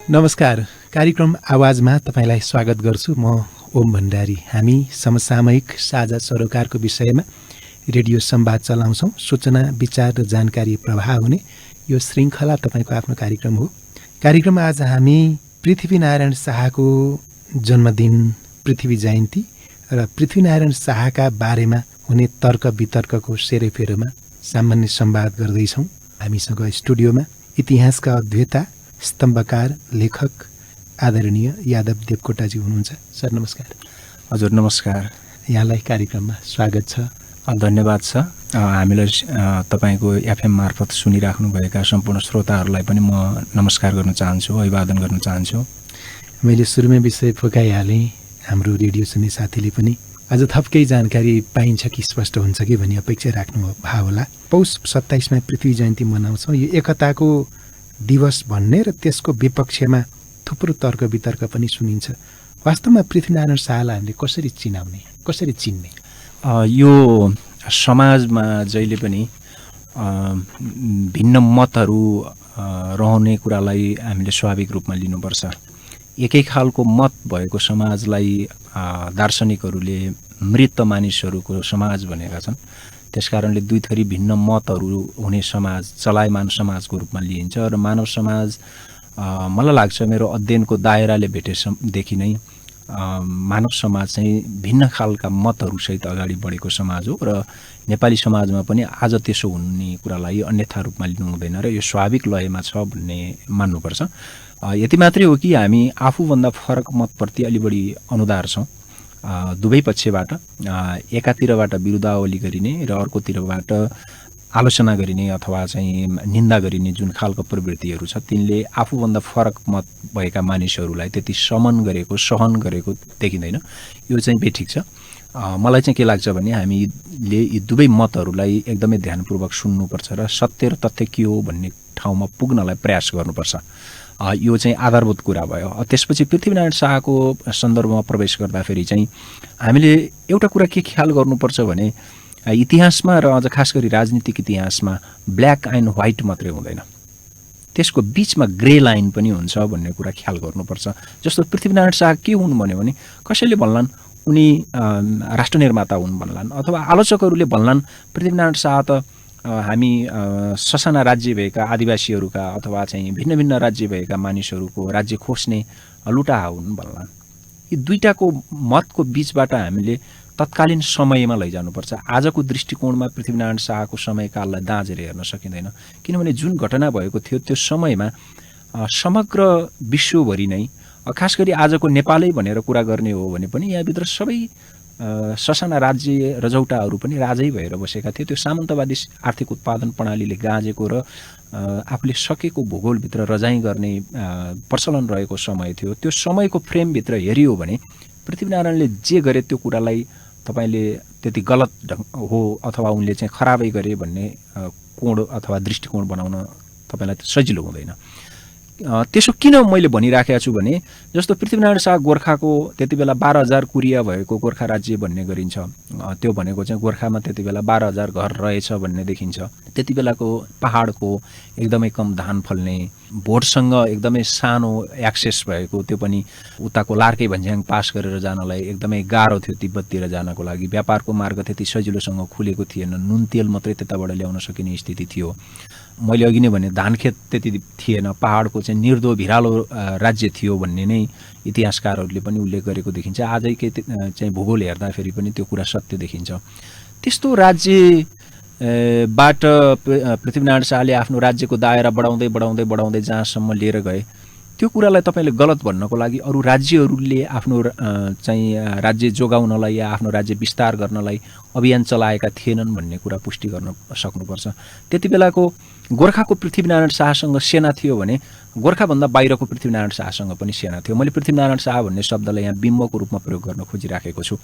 नमस्कार। कार्यक्रम आवाजमा तपाईँलाई स्वागत गर्छु। म ओम भण्डारी। हामी समसामयिक साझा सरोकारको विषयमा रेडियो संवाद चलाउँछौँ। सूचना, विचार र जानकारी प्रवाह हुने यो श्रृङ्खला तपाईँको आफ्नो कार्यक्रम हो। कार्यक्रम आज हामी पृथ्वीनारायण शाहको जन्मदिन, पृथ्वी जयन्ती र पृथ्वीनारायण शाहका बारेमा हुने तर्क वितर्कको सेरोफेरोमा सामान्य संवाद गर्दैछौँ। हामीसँग स्टुडियोमा इतिहासका अध्येता, स्तम्भकार, लेखक आदरणीय यादव देवकोटाजी हुनुहुन्छ। सर नमस्कार। हजुर नमस्कार। यहाँलाई कार्यक्रममा स्वागत छ। धन्यवाद छ। हामीलाई तपाईँको एफएम मार्फत सुनिराख्नुभएका सम्पूर्ण श्रोताहरूलाई पनि म नमस्कार गर्न चाहन्छु, अभिवादन गर्न चाहन्छु। मैले सुरुमै विषय फोकाइहालेँ। हाम्रो रेडियो सुन्ने साथीले पनि अझ थप केही जानकारी पाइन्छ कि स्पष्ट हुन्छ कि भन्ने अपेक्षा राख्नु भयो होला। पौष 27मा पृथ्वी जयन्ती मनाउँछौँ। यो एकताको दिवस भन्ने र त्यसको विपक्षमा थुप्रो तर्क वितर्क पनि सुनिन्छ। वास्तवमा पृथ्वीनारायण शाहलाई हामीले कसरी चिनाउने, कसरी चिन्ने? यो समाजमा जहिले पनि भिन्न मतहरू रहने कुरालाई हामीले स्वाभाविक रूपमा लिनुपर्छ। एकै खालको मत भएको समाजलाई दार्शनिकहरूले मृत मानिसहरूको समाज भनेका छन्। त्यसकारणले दुई थरी भिन्न मतहरू हुने समाज चलायमान समाजको रूपमा लिइन्छ र मानव समाज मलाई लाग्छ मेरो अध्ययनको दायराले भेटेदेखि नै मानव समाज चाहिँ भिन्न खालका मतहरूसहित अगाडि बढेको समाज हो र नेपाली समाजमा पनि आज त्यसो हुने कुरालाई अन्यथा रूपमा लिनु हुँदैन र यो स्वाभाविक लयमा छ भन्ने मान्नुपर्छ। यति मात्रै हो कि हामी आफूभन्दा फरक मतप्रति अलि बढी अनुदार छौँ। दुवै पक्षबाट एकातिरबाट विरुद्धावली गरिने र अर्कोतिरबाट आलोचना गरिने अथवा चाहिँ निन्दा गरिने जुन खालको प्रवृत्तिहरू छ तिनले आफूभन्दा फरक मत भएका मानिसहरूलाई त्यति समन गरेको, सहन गरेको देखिँदैन। यो चाहिँ बेठिक छ। मलाई चाहिँ के लाग्छ भने हामीले यी दुवै मतहरूलाई एकदमै ध्यानपूर्वक सुन्नुपर्छ र सत्य र तथ्य के हो भन्ने ठाउँमा पुग्नलाई प्रयास गर्नुपर्छ। यो चाहिँ आधारभूत कुरा भयो। त्यसपछि पृथ्वीनारायण शाहको सन्दर्भमा प्रवेश गर्दाखेरि चाहिँ हामीले एउटा कुरा के ख्याल गर्नुपर्छ भने इतिहासमा र अझ खास गरी राजनीतिक इतिहासमा ब्ल्याक एन्ड व्हाइट मात्रै हुँदैन, त्यसको बिचमा ग्रे लाइन पनि हुन्छ भन्ने कुरा ख्याल गर्नुपर्छ। जस्तो पृथ्वीनारायण शाह के हुन् भन्यो भने कसैले भन्लान् उनी राष्ट्र निर्माता हुन् भन्लान्, अथवा आलोचकहरूले भन्लान् पृथ्वीनारायण शाह त हामी ससाना राज्य भएका आदिवासीहरूका अथवा चाहिँ भिन्न भिन्न राज्य भएका मानिसहरूको राज्य खोज्ने लुटाहा हुन् भन्लान्। यी दुईटाको मतको बिचबाट हामीले तत्कालीन समयमा लैजानुपर्छ। आजको दृष्टिकोणमा पृथ्वीनारायण शाहको समयकाललाई दाँजेर हेर्न सकिँदैन, किनभने जुन घटना भएको थियो त्यो समयमा समग्र विश्वभरि नै, खास गरी आजको नेपालै भनेर कुरा गर्ने हो भने पनि यहाँभित्र सबै ससाना राज्य रजौटाहरू पनि राजै भएर बसेका थिए। त्यो सामन्तवादी आर्थिक उत्पादन प्रणालीले गाँजेको र आफूले सकेको भूगोलभित्र रजाइ गर्ने प्रचलन रहेको समय थियो। त्यो समयको फ्रेमभित्र हेरियो भने पृथ्वीनारायणले जे गरे त्यो कुरालाई तपाईँले त्यति गलत हो अथवा उनले चाहिँ खराबै गरे भन्ने कोण अथवा दृष्टिकोण बनाउन तपाईँलाई सजिलो हुँदैन। त्यसो किन मैले भनिराखेको छु भने जस्तो पृथ्वीनारायण शाह गोर्खाको त्यति बेला 12,000 कुरिया भएको गोर्खा राज्य भन्ने गरिन्छ। त्यो भनेको चाहिँ गोर्खामा त्यति बेला 12,000 घर रहेछ भन्ने देखिन्छ। त्यति बेलाको पहाडको एकदमै कम धान फल्ने, भोटसँग एकदमै सानो एक्सेस भएको, त्यो पनि उताको लार्के भन्ज्याङ पास गरेर जानलाई एकदमै गाह्रो थियो तिब्बततिर जानको लागि। व्यापारको मार्ग त्यति सजिलोसँग खुलेको थिएन, नुन तेल मात्रै त्यताबाट ल्याउन सकिने स्थिति थियो। मैले अघि नै भने धानखेत त्यति थिएन, पहाडको चाहिँ निर्दो भिरालो राज्य थियो भन्ने नै इतिहासकारहरूले पनि उल्लेख गरेको देखिन्छ। आजकै चाहिँ भूगोल हेर्दाखेरि पनि त्यो कुरा सत्य देखिन्छ। त्यस्तो राज्यबाट पृथ्वीनारायण शाहले आफ्नो राज्यको दायरा बढाउँदै बढाउँदै बढाउँदै जहाँसम्म लिएर गए त्यो कुरालाई तपाईँले गलत भन्नको लागि अरू राज्यहरूले आफ्नो चाहिँ राज्य जोगाउनलाई या आफ्नो राज्य विस्तार गर्नलाई अभियान चलाएका थिएनन् भन्ने कुरा पुष्टि गर्न सक्नुपर्छ। त्यति बेलाको गोर्खाको पृथ्वीनारायण शाहसँग सेना थियो भने गोर्खाभन्दा बाहिरको पृथ्वीनारायण शाहसँग पनि सेना थियो। मैले पृथ्वीनारायण शाह भन्ने शब्दलाई यहाँ बिम्बको रूपमा प्रयोग गर्न खोजिराखेको छु।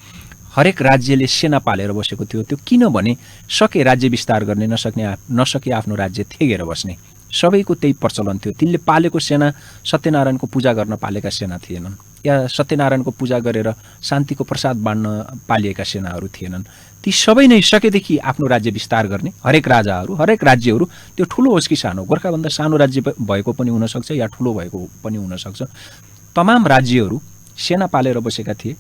हरेक राज्यले सेना पालेर बसेको थियो। त्यो किनभने सके राज्य विस्तार गर्ने, नसके आफ्नो राज्य थेगेर बस्ने। सबैको त्यही प्रचलन थियो। तिनले पालेको सेना सत्यनारायणको पूजा गर्न पालेका सेना थिएनन्, या सत्यनारायणको पूजा गरेर शान्तिको प्रसाद बाँड्न पालिएका सेनाहरू थिएनन्। ती सबै नै सकेदेखि आफ्नो राज्य विस्तार गर्ने हरेक राजाहरू, हरेक राज्यहरू, त्यो ठुलो होस् कि सानो, गोर्खाभन्दा सानो राज्य भएको पनि हुनसक्छ या ठुलो भएको पनि हुनसक्छ, तमाम राज्यहरू सेना पालेर बसेका थिए।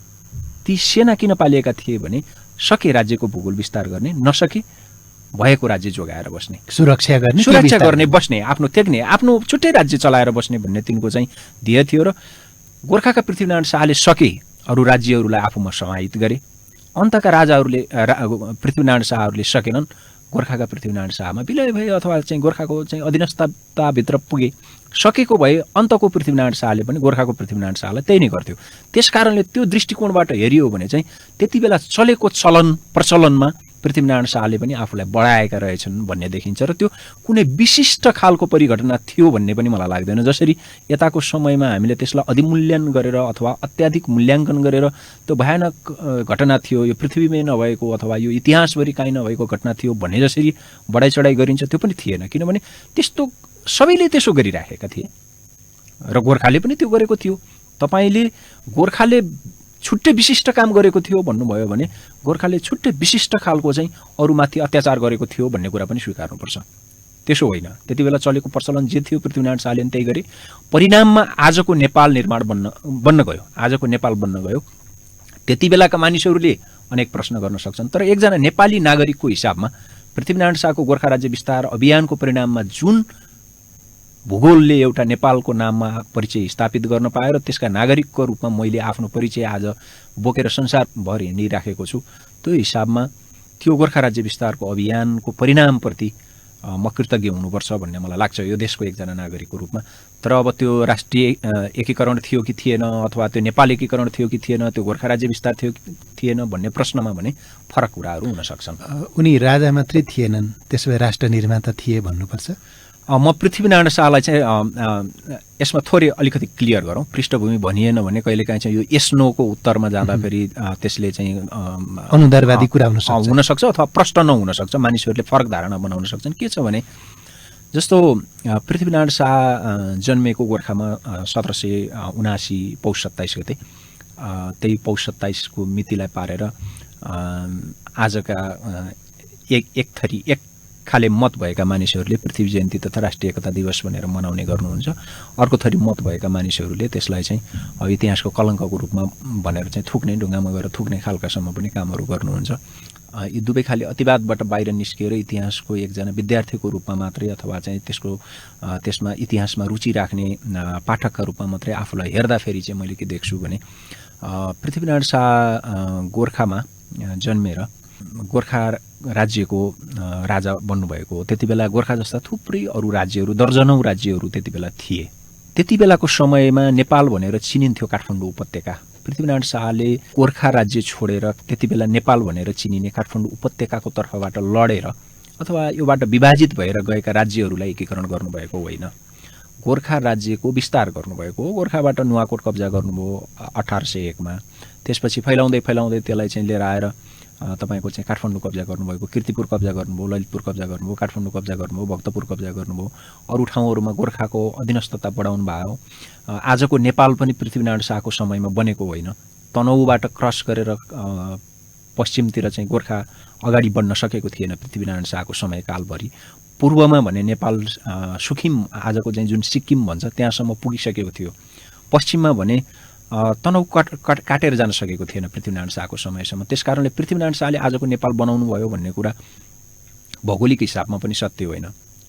ती सेना किन पालिएका थिए भने सके राज्यको भूगोल विस्तार गर्ने, नसके भएको राज्य जोगाएर बस्ने, सुरक्षा गर्ने बस्ने, आफ्नो त्याग्ने, आफ्नो छुट्टै राज्य चलाएर बस्ने भन्ने तिनको चाहिँ ध्येय थियो। र गोर्खाका पृथ्वीनारायण शाहले सके अरू राज्यहरूलाई आफूमा समाहित गरे। अन्तका राजाहरूले पृथ्वीनारायण शाहहरूले सकेनन्, गोर्खाका पृथ्वीनारायण शाहमा विलय भए अथवा चाहिँ गोर्खाको चाहिँ अधीनस्थताभित्र पुगे। सकेको भए अन्तको पृथ्वीनारायण शाहले पनि गोर्खाको पृथ्वीनारायण शाहलाई त्यही नै गर्थ्यो। त्यसकारणले त्यो दृष्टिकोणबाट हेरियो भने चाहिँ त्यति बेला चलेको प्रचलनमा पृथ्वीनारायण शाहले पनि आफूलाई बढाएका रहेछन् भन्ने देखिन्छ। र त्यो कुनै विशिष्ट खालको परिघटना थियो भन्ने पनि मलाई लाग्दैन। जसरी यताको समयमा हामीले त्यसलाई अधिमूल्याङ्कन गरेर अथवा अत्याधिक मूल्याङ्कन गरेर त्यो भयानक घटना थियो, यो पृथ्वीमै नभएको अथवा यो इतिहासभरि काहीँ नभएको घटना थियो भन्ने जसरी बढाइ चढाइ गरिन्छ, त्यो पनि थिएन। किनभने त्यस्तो सबैले त्यसो गरिराखेका थिए र गोर्खाले पनि त्यो गरेको थियो। तपाईँले गोर्खाले छुट्टै विशिष्ट काम गरेको थियो भन्नुभयो भने गोर्खाले छुट्टै विशिष्ट खालको चाहिँ अरूमाथि अत्याचार गरेको थियो भन्ने कुरा पनि स्वीकार्नुपर्छ। त्यसो होइन, त्यति बेला चलेको प्रचलन जे थियो पृथ्वीनारायण शाहले त्यही गरे। परिणाममा आजको नेपाल निर्माण बन्न गयो, आजको नेपाल बन्न गयो। त्यति बेलाका मानिसहरूले अनेक प्रश्न गर्न सक्छन्, तर एकजना नेपाली नागरिकको हिसाबमा पृथ्वीनारायण शाहको गोर्खा राज्य विस्तार अभियानको परिणाममा जुन भूगोलले एउटा नेपालको नाममा परिचय स्थापित गर्न पायो र त्यसका नागरिकको रूपमा मैले आफ्नो परिचय आज बोकेर संसारभर हिँडिराखेको छु, त्यो हिसाबमा त्यो गोर्खा राज्य विस्तारको अभियानको परिणामप्रति म कृतज्ञ हुनुपर्छ भन्ने मलाई लाग्छ यो देशको एकजना नागरिकको रूपमा। तर अब त्यो राष्ट्रिय एकीकरण थियो कि थिएन, अथवा त्यो नेपाल एकीकरण थियो कि थिएन, त्यो गोर्खा राज्य विस्तार थियो कि थिएन भन्ने प्रश्नमा भने फरक कुराहरू हुन सक्छन्। उनी राजा मात्रै थिएनन्, त्यसो भए राष्ट्र निर्माता थिए भन्नुपर्छ। म पृथ्वीनारायण शाहलाई चाहिँ यसमा थोरै अलिकति क्लियर गरौँ। पृष्ठभूमि भनिएन भने कहिलेकाहीँ चाहिँ यो यस नोको उत्तरमा जाँदाखेरि त्यसले चाहिँ अनुदारवादी कुरा हुनसक्छ अथवा प्रश्न नहुनसक्छ, मानिसहरूले फरक धारणा बनाउन सक्छन्। के छ भने जस्तो पृथ्वीनारायण शाह जन्मेको गोर्खामा 1779 पौष 27 गते, त्यही पौष 27 को मितिलाई पारेर आजका एक खाले मत भएका मानिसहरूले पृथ्वी जयन्ती तथा राष्ट्रिय एकता दिवस भनेर मनाउने गर्नुहुन्छ। अर्को थरी मत भएका मानिसहरूले त्यसलाई चाहिँ इतिहासको कलङ्कको रूपमा भनेर चाहिँ थुक्ने, ढुङ्गामा गएर थुक्ने खालकासम्म पनि कामहरू गर्नुहुन्छ। यी दुवै खाले अतिवादबाट बाहिर निस्किएर इतिहासको एकजना विद्यार्थीको रूपमा मात्रै अथवा चाहिँ त्यसमा इतिहासमा रुचि राख्ने पाठकका रूपमा मात्रै आफूलाई हेर्दाखेरि चाहिँ मैले के देख्छु भने पृथ्वीनारायण शाह गोर्खामा जन्मेर गोर्खा राज्यको राजा बन्नुभएको हो। त्यति बेला गोर्खा जस्ता थुप्रै अरू राज्यहरू, दर्जनौँ राज्यहरू त्यति बेला थिए। त्यति बेलाको समयमा नेपाल भनेर चिनिन्थ्यो काठमाडौँ उपत्यका। पृथ्वीनारायण शाहले गोर्खा राज्य छोडेर त्यति बेला नेपाल भनेर चिनिने काठमाडौँ उपत्यकाको तर्फबाट लडेर अथवा योबाट विभाजित भएर गएका राज्यहरूलाई एकीकरण गर्नुभएको होइन, गोर्खा राज्यको विस्तार गर्नुभएको हो। गोर्खाबाट नुवाकोट कब्जा गर्नुभयो 1801 मा, त्यसपछि फैलाउँदै त्यसलाई चाहिँ लिएर आएर तपाईको चाहिँ काठमाडौँ कब्जा गर्नुभएको, कीर्तिपुर कब्जा गर्नुभयो, ललितपुर कब्जा गर्नुभयो, काठमाडौँ कब्जा गर्नुभयो, भक्तपुर कब्जा गर्नुभयो, अरू ठाउँहरूमा गोर्खाको अधीनस्थता बढाउनु भयो। आजको नेपाल पनि पृथ्वीनारायण शाहको समयमा बनेको होइन, तनहुबाट क्रस गरेर पश्चिमतिर चाहिँ गोर्खा अगाडि बढ्न सकेको थिएन पृथ्वीनारायण शाहको समयकालभरि। पूर्वमा भने नेपाल सुखिम, आजको चाहिँ जुन सिक्किम भन्छ त्यहाँसम्म पुगिसकेको थियो। पश्चिममा भने तनहु काटेर जान सकेको थिएन पृथ्वीनारायण शाहको समयसम्म। त्यसकारणले पृथ्वीनारायण शाहले आजको नेपाल बनाउनु भयो भन्ने कुरा भौगोलिक हिसाबमा पनि सत्य होइन।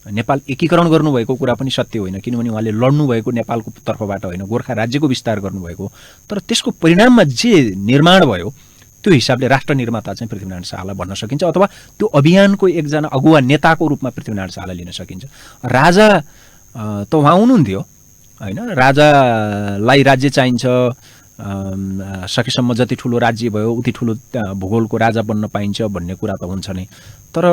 नेपाल एकीकरण गर्नुभएको कुरा पनि सत्य होइन, किनभने उहाँले लड्नुभएको नेपालको तर्फबाट होइन, गोर्खा राज्यको विस्तार गर्नुभएको। तर त्यसको परिणाममा जे निर्माण भयो त्यो हिसाबले राष्ट्र निर्माता चाहिँ पृथ्वीनारायण शाहलाई भन्न सकिन्छ, अथवा त्यो अभियानको एकजना अगुवा नेताको रूपमा पृथ्वीनारायण शाहलाई लिन सकिन्छ। राजा त उहाँ हुनुहुन्थ्यो होइन, राजालाई राज्य चाहिन्छ, सकेसम्म जति ठुलो राज्य भयो उति ठुलो भूगोलको राजा बन्न पाइन्छ भन्ने कुरा त हुन्छ नै, तर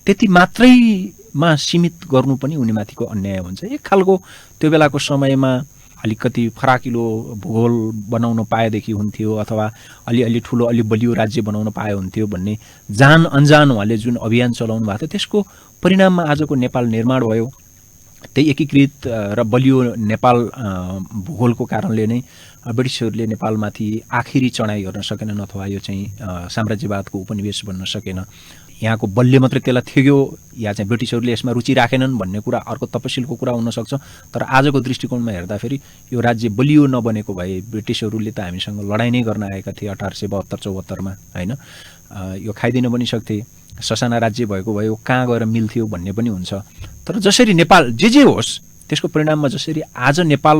त्यति मात्रैमा सीमित गर्नु पनि उनीमाथिको अन्याय हुन्छ। एक खालको त्यो बेलाको समयमा अलिकति फराकिलो भूगोल बनाउन पाएदेखि हुन्थ्यो, अथवा अलि ठुलो अलि बलियो राज्य बनाउन पाए हुन्थ्यो भन्ने जान अन्जान उहाँले जुन अभियान चलाउनु भएको थियो त्यसको परिणाममा आजको नेपाल निर्माण भयो। त्यही एकीकृत र बलियो नेपाल भूगोलको कारणले नै ब्रिटिसहरूले नेपालमाथि आखिरी चढाइ गर्न सकेनन् अथवा यो चाहिँ साम्राज्यवादको उपनिवेश बन्न सकेन। यहाँको बलले मात्रै त्यसलाई थ्योग्यो या चाहिँ ब्रिटिसहरूले यसमा रुचि राखेनन् भन्ने कुरा अर्को तपसिलको कुरा हुनसक्छ। तर आजको दृष्टिकोणमा हेर्दाखेरि यो राज्य बलियो नबनेको भए ब्रिटिसहरूले त हामीसँग लडाइँ नै गर्न आएका थिए 1872-74 हैन। यो खाइदिन पनि सक्थे, ससाना राज्य भएको भए कहाँ गएर मिल्थ्यो भन्ने पनि हुन्छ। तर जसरी नेपाल जे होस् त्यसको परिणाममा जसरी आज नेपाल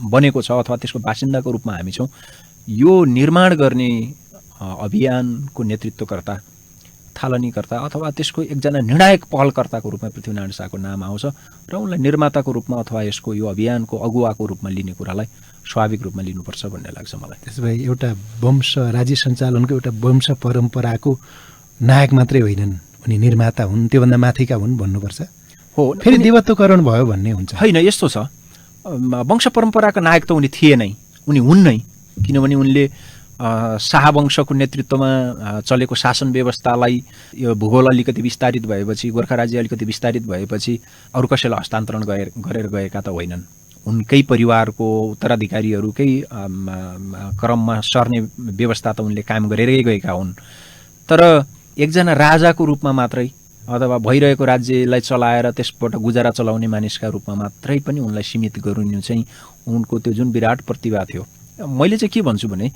बनेको छ अथवा त्यसको बासिन्दाको रूपमा हामी छौँ, यो निर्माण गर्ने अभियानको नेतृत्वकर्ता, थालनीकर्ता अथवा त्यसको एकजना निर्णायक पहलकर्ताको रूपमा पृथ्वीनारायण शाहको नाम आउँछ र उनलाई निर्माताको रूपमा अथवा यसको यो अभियानको अगुवाको रूपमा लिने कुरालाई स्वाभाविक रूपमा लिनुपर्छ भन्ने लाग्छ मलाई। त्यसो भए एउटा वंश राज्य सञ्चालनको एउटा वंश परम्पराको नायक मात्रै होइनन्, उनी निर्माता हुन्, त्योभन्दा माथिका हुन् भन्नुपर्छ। हो, फेरि देवत्वकरण भयो भन्ने हुन्छ। होइन, यस्तो छ, वंश परम्पराका नायक त उनी थिए नै, उनी हुन् नै। किनभने उनले शाह वंशको नेतृत्वमा चलेको शासन व्यवस्थालाई यो भूगोल अलिकति विस्तारित भएपछि, गोर्खा राज्य अलिकति विस्तारित भएपछि अरू कसैलाई हस्तान्तरण गरेर गएका त होइनन्। उनकै परिवारको उत्तराधिकारीहरूकै क्रममा सर्ने व्यवस्था त उनले कायम गरेरै गएका हुन्। तर एकजना राजाको रूपमा मात्रै अथवा भइरहेको राज्यलाई चलाएर त्यसबाट गुजारा चलाउने मानिसका रूपमा मात्रै पनि उनलाई सीमित गरिनु चाहिँ उनको त्यो जुन विराट प्रतिभा थियो। मैले चाहिँ के भन्छु भने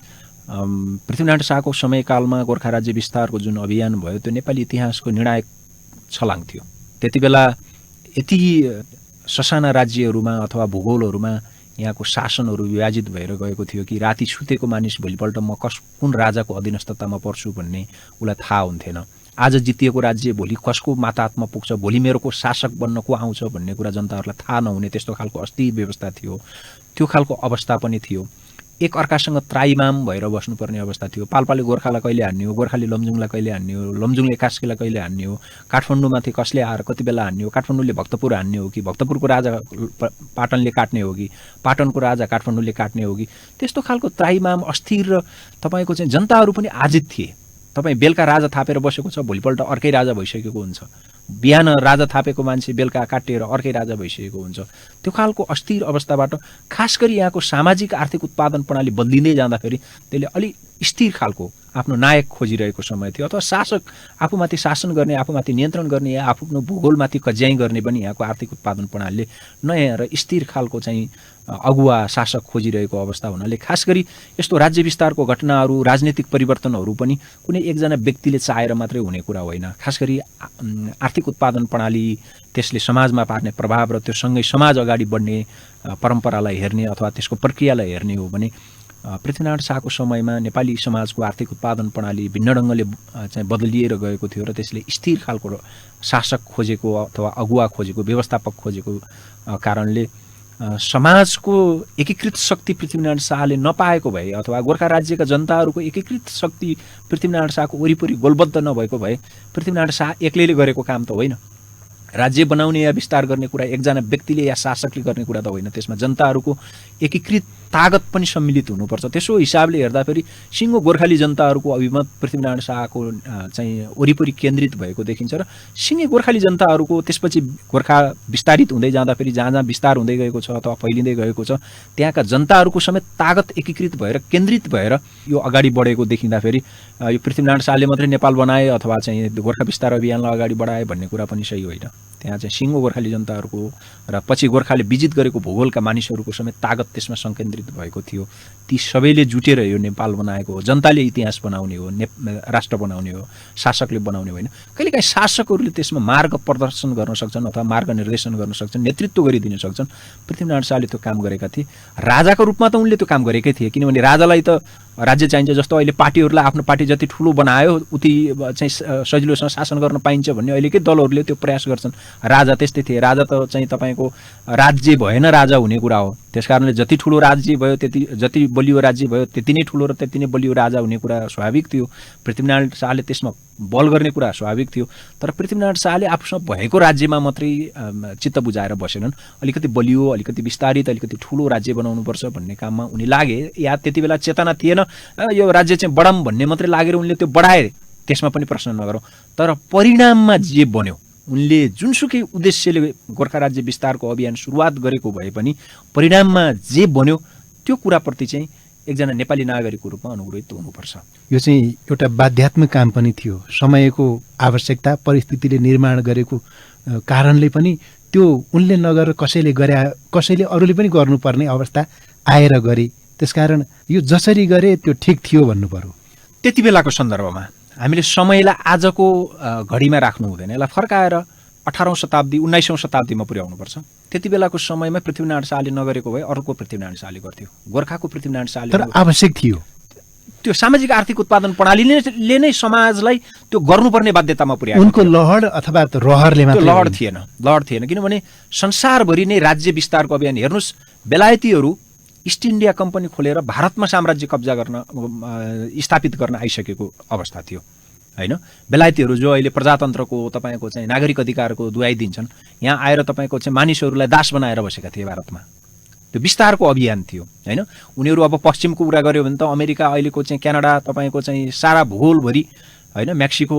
पृथ्वीनारायण शाहको समयकालमा गोर्खा राज्य विस्तारको जुन अभियान भयो त्यो नेपाली इतिहासको निर्णायक छलाङ थियो। त्यति बेला यति ससाना राज्यहरूमा अथवा भूगोलहरूमा यहाँको शासनहरू विभाजित भएर गएको थियो कि राति सुतेको मानिस भोलिपल्ट म कुन राजाको अधीनस्थतामा पर्छु भन्ने उसलाई थाहा हुन्थेन। आज जितिएको राज्य भोलि कसको माताहतमा पुग्छ, भोलि मेरो को शासक बन्न को आउँछ भन्ने कुरा जनताहरूलाई थाहा नहुने त्यस्तो खालको अस्थिर व्यवस्था थियो। त्यो खालको अवस्था पनि थियो। एक अर्कासँग त्राइमाम भएर बस्नुपर्ने अवस्था थियो। पाल्पाले गोर्खालाई कहिले हान्ने हो, गोर्खाले लमजुङलाई कहिले हान्ने हो, लमजुङले कास्कीलाई कहिले हान्ने हो, काठमाडौँमाथि कसले आएर कति बेला हान्ने हो, काठमाडौँले भक्तपुर हान्ने हो कि भक्तपुरको राजा पाटनले काट्ने हो कि पाटनको राजा काठमाडौँले काट्ने हो कि, त्यस्तो खालको त्राइमाम अस्थिर र तपाईँको चाहिँ जनताहरू पनि आजित थिए। तपाईँ बेलुका राजा थापेर बसेको छ, भोलिपल्ट अर्कै राजा भइसकेको हुन्छ। बिहान राजा थापेको मान्छे बेलुका काटिएर अर्कै राजा भइसकेको हुन्छ। त्यो खालको अस्थिर अवस्थाबाट खास गरी यहाँको सामाजिक आर्थिक उत्पादन प्रणाली बदलिँदै जाँदाखेरि त्यसले अलि स्थिर खालको आफ्नो नायक खोजिरहेको समय थियो। अथवा शासक आफूमाथि शासन गर्ने, आफूमाथि नियन्त्रण गर्ने या आफ्नो भूगोलमाथि कज्याइ गर्ने पनि यहाँको आर्थिक उत्पादन प्रणालीले नयाँ र स्थिर खालको चाहिँ अगुवा शासक खोजिरहेको अवस्था हुनाले खास गरी यस्तो राज्य विस्तारको घटनाहरू, राजनीतिक परिवर्तनहरू पनि कुनै एकजना व्यक्तिले चाहेर मात्रै हुने कुरा होइन। खास गरी आर्थिक उत्पादन प्रणाली, त्यसले समाजमा पार्ने प्रभाव र त्यो सँगै समाज अगाडि बढ्ने परम्परालाई हेर्ने अथवा त्यसको प्रक्रियालाई हेर्ने हो भने पृथ्वीनारायण शाहको समयमा नेपाली समाजको आर्थिक उत्पादन प्रणाली भिन्न ढङ्गले चाहिँ बदलिएर गएको थियो र त्यसले स्थिर खालको शासक खोजेको अथवा अगुवा खोजेको, व्यवस्थापक खोजेको कारणले समाजको एकीकृत शक्ति पृथ्वीनारायण शाहले नपाएको भए अथवा गोर्खा राज्यका जनताहरूको एकीकृत शक्ति पृथ्वीनारायण शाहको वरिपरि गोलबद्ध नभएको भए पृथ्वीनारायण शाह एक्लैले गरेको काम त होइन। राज्य बनाउने या विस्तार गर्ने कुरा एकजना व्यक्तिले या शासकले गर्ने कुरा त होइन। त्यसमा जनताहरूको एकीकृत तागत पनि सम्मिलित हुनुपर्छ। त्यसो हिसाबले हेर्दाखेरि सिङ्गो गोर्खाली जनताहरूको अभिमत पृथ्वीनारायण शाहको चाहिँ वरिपरि केन्द्रित भएको देखिन्छ र सिङ्गे गोर्खाली जनताहरूको त्यसपछि गोर्खा विस्तारित हुँदै जाँदाखेरि जहाँ जहाँ विस्तार हुँदै गएको छ अथवा फैलिँदै गएको छ त्यहाँका जनताहरूको समेत तागत एकीकृत भएर केन्द्रित भएर यो अगाडि बढेको देखिँदाखेरि यो पृथ्वीनारायण शाहले मात्रै नेपाल बनाए अथवा चाहिँ गोर्खा विस्तार अभियानलाई अगाडि बढाए भन्ने कुरा पनि सही होइन। त्यहाँ चाहिँ सिङ्गो गोर्खाली जनताहरूको र पछि गोर्खाले विजित गरेको भूगोलका मानिसहरूको समेत तागत त्यसमा सङ्केन्द्रित भएको थियो। ती सबैले जुटेर यो नेपाल बनाएको हो। जनताले इतिहास बनाउने हो, राष्ट्र बनाउने हो, शासकले बनाउने होइन। कहिलेकाहीँ शासकहरूले त्यसमा मार्ग प्रदर्शन गर्न सक्छन् अथवा मार्ग निर्देशन गर्न सक्छन्, नेतृत्व गरिदिन सक्छन्। पृथ्वीनारायण शाहले त्यो काम गरेका थिए। राजाको रूपमा त उनले त्यो काम गरेकै थिए, किनभने राजालाई त राज्य चाहिन्छ। जस्तो अहिले पार्टीहरूलाई आफ्नो पार्टी जति ठुलो बनायो उति चाहिँ सजिलोसँग शासन गर्न पाइन्छ भन्ने अहिलेकै दलहरूले त्यो प्रयास गर्छन्। राजा त्यस्तै थिए। राजा त चाहिँ तपाईँको राज्य भएन राजा हुने कुरा हो। त्यसकारणले जति ठुलो राज्य भयो त्यति, जति बलियो राज्य भयो त्यति नै ठुलो र त्यति नै बलियो राजा हुने कुरा स्वाभाविक थियो। पृथ्वीनारायण शाहले त्यसमा बल गर्ने कुरा स्वाभाविक थियो। तर पृथ्वीनारायण शाहले आफूसँग भएको राज्यमा मात्रै चित्त बुझाएर बसेनन्। अलिकति बलियो, अलिकति विस्तारित, अलिकति ठुलो राज्य बनाउनुपर्छ भन्ने काममा उनी लागे। या त्यति बेला चेतना थिएन, यो राज्य चाहिँ बढाउँ भन्ने मात्रै लागेर उनले त्यो बढाए, त्यसमा पनि प्रश्न नगरौँ। तर परिणाममा जे बन्यो उनले जुनसुकै उद्देश्यले गोर्खा राज्य विस्तारको अभियान सुरुवात गरेको भए पनि परिणाममा जे बन्यो त्यो कुराप्रति चाहिँ एकजना नेपाली नागरिकको रूपमा अनुग्रहित हुनुपर्छ। यो चाहिँ एउटा बाध्यात्मक काम पनि थियो, समयको आवश्यकता, परिस्थितिले निर्माण गरेको कारणले पनि त्यो उनले नगरेर कसैले अरूले पनि गर्नुपर्ने अवस्था आएर गरे। त्यसकारण यो जसरी गरे त्यो ठिक थियो भन्नु पर्यो। त्यति बेलाको सन्दर्भमा हामीले समयलाई आजको घडीमा राख्नु हुँदैन, यसलाई फर्काएर 18औं शताब्दी 19औं शताब्दीमा पुर्याउनुपर्छ। त्यति बेलाको समयमा पृथ्वीनारायण शाहले नगरेको भए अर्को पृथ्वीनारायण शाहले गर्थ्यो, गोर्खाको पृथ्वीनारायण शाहले। तर आवश्यक थियो, त्यो सामाजिक आर्थिक उत्पादन प्रणालीले नै समाजलाई त्यो गर्नुपर्ने बाध्यतामा पुर्यायो। उनको लहर अथवा रहरले मात्र लहर थिएन, किनभने संसारभरि नै राज्य विस्तारको अभियान हेर्नुहोस्। बेलायतीहरू इस्ट इन्डिया कम्पनी खोलेर भारतमा साम्राज्य कब्जा गर्न स्थापित गर्न आइसकेको अवस्था थियो हैन। बेलायतीहरू जो अहिले प्रजातन्त्रको तपाईँको चाहिँ नागरिक अधिकारको दुहाई दिन्छन्, यहाँ आएर तपाईँको चाहिँ मानिसहरूलाई दास बनाएर बसेका थिए भारतमा। त्यो विस्तारको अभियान थियो हैन। उनीहरू अब पश्चिमको कुरा गर्यो भने त अमेरिका, अहिलेको चाहिँ क्यानाडा, तपाईँको चाहिँ सारा भूगोलभरि हैन, मेक्सिको,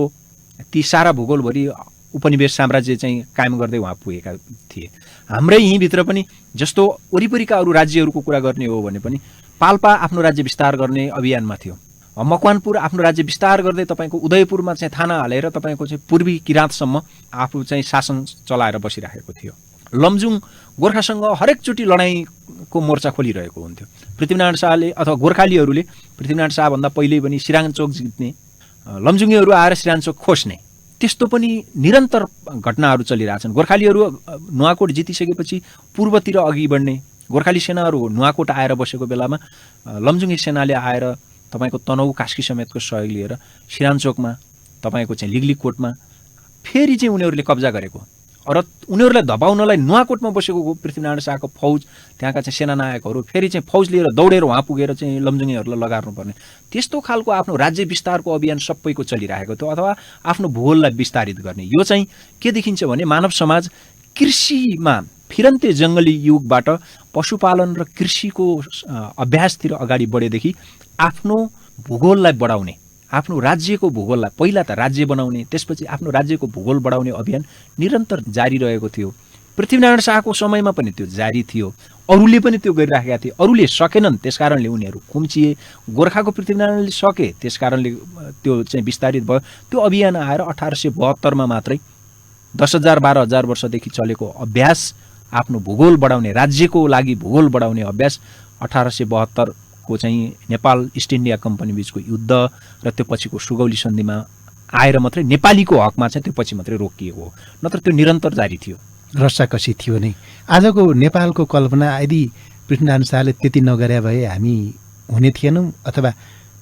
ती सारा भूगोलभरि उपनिवेश साम्राज्य चाहिँ कायम गर्दै उहाँ पुगेका थिए। हाम्रै यहीँभित्र पनि जस्तो वरिपरिका अरू राज्यहरूको कुरा गर्ने हो भने पनि पाल्पा आफ्नो राज्य विस्तार गर्ने अभियानमा थियो, मकवानपुर आफ्नो राज्य विस्तार गर्दै तपाईँको उदयपुरमा चाहिँ थाना हालेर तपाईँको चाहिँ पूर्वी किराँतसम्म आफू चाहिँ शासन चलाएर बसिराखेको थियो। लमजुङ गोर्खासँग हरेकचोटि लडाइँको मोर्चा खोलिरहेको हुन्थ्यो। पृथ्वीनारायण शाहले अथवा गोर्खालीहरूले पृथ्वीनारायण शाहभन्दा पहिले पनि सिराङचोक जित्ने, लमजुङीहरू आएर सिराङचोक खोज्ने, त्यस्तो पनि निरन्तर घटनाहरू चलिरहेछन्। गोर्खालीहरू नुवाकोट जितिसकेपछि पूर्वतिर अघि बढ्ने, गोर्खाली सेनाहरू नुवाकोट आएर बसेको बेलामा लमजुङी सेनाले आएर तपाईँको तनहु कास्की समेतको सहयोग लिएर सिराङचोकमा तपाईँको चाहिँ लिगलिगकोटमा फेरि चाहिँ उनीहरूले कब्जा गरेको र उनीहरूलाई धपाउनलाई नुवाकोटमा बसेको पृथ्वीनारायण शाहको फौज, त्यहाँका चाहिँ सेनानायकहरू फेरि चाहिँ फौज लिएर दौडेर उहाँ पुगेर चाहिँ लमजुङीहरूलाई लगार्नुपर्ने, त्यस्तो खालको आफ्नो राज्य विस्तारको अभियान सबैको चलिरहेको थियो, अथवा आफ्नो भूगोललाई विस्तारित गर्ने। यो चाहिँ के देखिन्छ भने मानव समाज कृषिमा फिरन्ते जङ्गली युगबाट पशुपालन र कृषिको अभ्यासतिर अगाडि बढेदेखि आफ्नो भूगोललाई बढाउने, आफ्नो राज्यको भूगोललाई, पहिला त राज्य बनाउने, त्यसपछि आफ्नो राज्यको भूगोल बढाउने अभियान निरन्तर जारी रहेको थियो। पृथ्वीनारायण शाहको समयमा पनि त्यो जारी थियो, अरूले पनि त्यो गरिराखेका थिए। अरूले सकेनन्, त्यसकारणले उनीहरू खुम्चिए। गोर्खाको पृथ्वीनारायणले सके, त्यसकारणले त्यो चाहिँ विस्तारित भयो। त्यो अभियान आएर 1872मा मात्रै 10,000 12,000 वर्षदेखि चलेको अभ्यास, आफ्नो भूगोल बढाउने, राज्यको लागि भूगोल बढाउने अभ्यास 1872 को चाहिँ नेपाल इस्ट इन्डिया कम्पनी बीचको युद्ध र त्यो पछिको सुगौली सन्धिमा आएर मात्रै नेपालीको हकमा चाहिँ त्यो पछि मात्रै रोकिएको हो, नत्र त्यो निरन्तर जारी थियो, रस्साकसी थियो नै। आजको नेपालको कल्पना यदि पृथ्वीनारायण शाहले त्यति नगरे भए हामी हुने थिएनौँ अथवा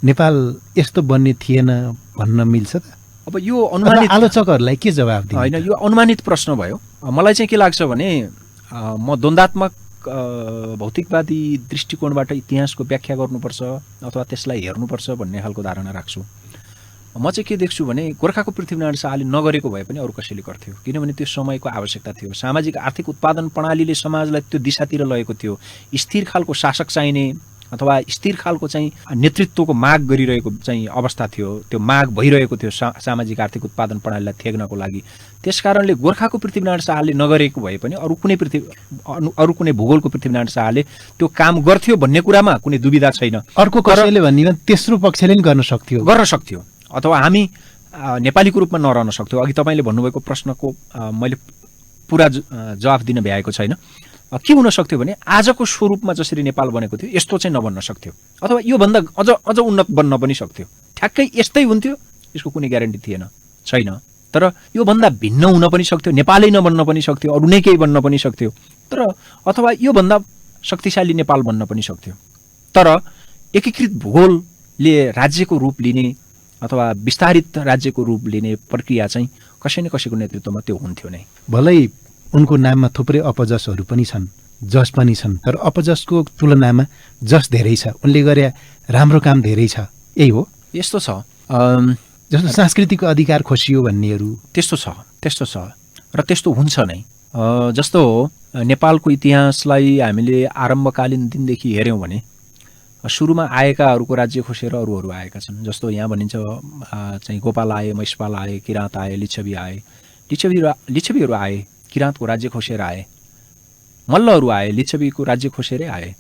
नेपाल यस्तो बन्ने थिएन भन्न मिल्छ त? अब यो अनुमानित, आलोचकहरूलाई के जवाब दिनु? होइन, यो अनुमानित प्रश्न भयो। मलाई चाहिँ के लाग्छ भने म द्वन्द्वात्मक भौतिकवादी दृष्टिकोणबाट इतिहासको व्याख्या गर्नुपर्छ अथवा त्यसलाई हेर्नुपर्छ भन्ने खालको धारणा राख्छु। म चाहिँ के देख्छु भने गोर्खाको पृथ्वीनारायण शाहले नगरेको भए पनि अरू कसैले गर्थ्यो, किनभने त्यो समयको आवश्यकता थियो। सामाजिक आर्थिक उत्पादन प्रणालीले समाजलाई त्यो दिशातिर लगेको थियो। स्थिर खालको शासक चाहिने अथवा स्थिर खालको चाहिँ नेतृत्वको माग गरिरहेको चाहिँ अवस्था थियो, त्यो माग भइरहेको थियो सामाजिक आर्थिक उत्पादन प्रणालीलाई थेग्नको लागि। त्यसकारणले गोर्खाको पृथ्वीनारायण शाहले नगरेको भए पनि अरू कुनै भूगोलको पृथ्वीनारायण शाहले त्यो काम गर्थ्यो भन्ने कुरामा कुनै दुविधा छैन। अर्को कसैले भन्ने तेस्रो पक्षले पनि गर्न सक्थ्यो अथवा हामी नेपालीको रूपमा नरहन सक्थ्यौँ। अघि तपाईँले भन्नुभएको प्रश्नको मैले पुरा जवाफ दिन भ्याएको छैन। के हुन सक्थ्यो भने आजको स्वरूपमा जसरी नेपाल बनेको थियो यस्तो चाहिँ नबन्न सक्थ्यो, अथवा योभन्दा अझ उन्नत बन्न पनि सक्थ्यो। ठ्याक्कै यस्तै हुन्थ्यो यसको कुनै ग्यारेन्टी छैन। तर योभन्दा भिन्न हुन पनि सक्थ्यो, नेपालै नबन्न पनि सक्थ्यो, अरू नै केही बन्न पनि सक्थ्यो। तर अथवा योभन्दा शक्तिशाली नेपाल बन्न पनि सक्थ्यो। तर एकीकृत भूगोलले राज्यको रूप लिने अथवा विस्तारित राज्यको रूप लिने प्रक्रिया चाहिँ कसै न कसैको नेतृत्वमा त्यो हुन्थ्यो नै। भलै उनको नाममा थुप्रै अपजसहरू पनि छन्, जस पनि छन्, तर अपजसको तुलनामा जस धेरै छ। उनले गरे राम्रो काम धेरै छ, यही हो। यस्तो छ जस्तो सांस्कृतिक अधिकार खोसियो भन्नेहरू त्यस्तो छ र त्यस्तो हुन्छ नै। जस्तो नेपालको इतिहासलाई हामीले आरम्भकालीन दिनदेखि हेऱ्यौँ भने सुरुमा आएकाहरूको राज्य खोसेर अरूहरू आएका छन्। जस्तो यहाँ भनिन्छ चाहिँ गोपाल आए, महिषपाल आए, किराँत आए, लिच्छवी आए, लिच्छवीहरू आए, किराँतको राज्य खोसेर आए, मल्लहरू आए, लिच्छवीको राज्य खोसेरै आए।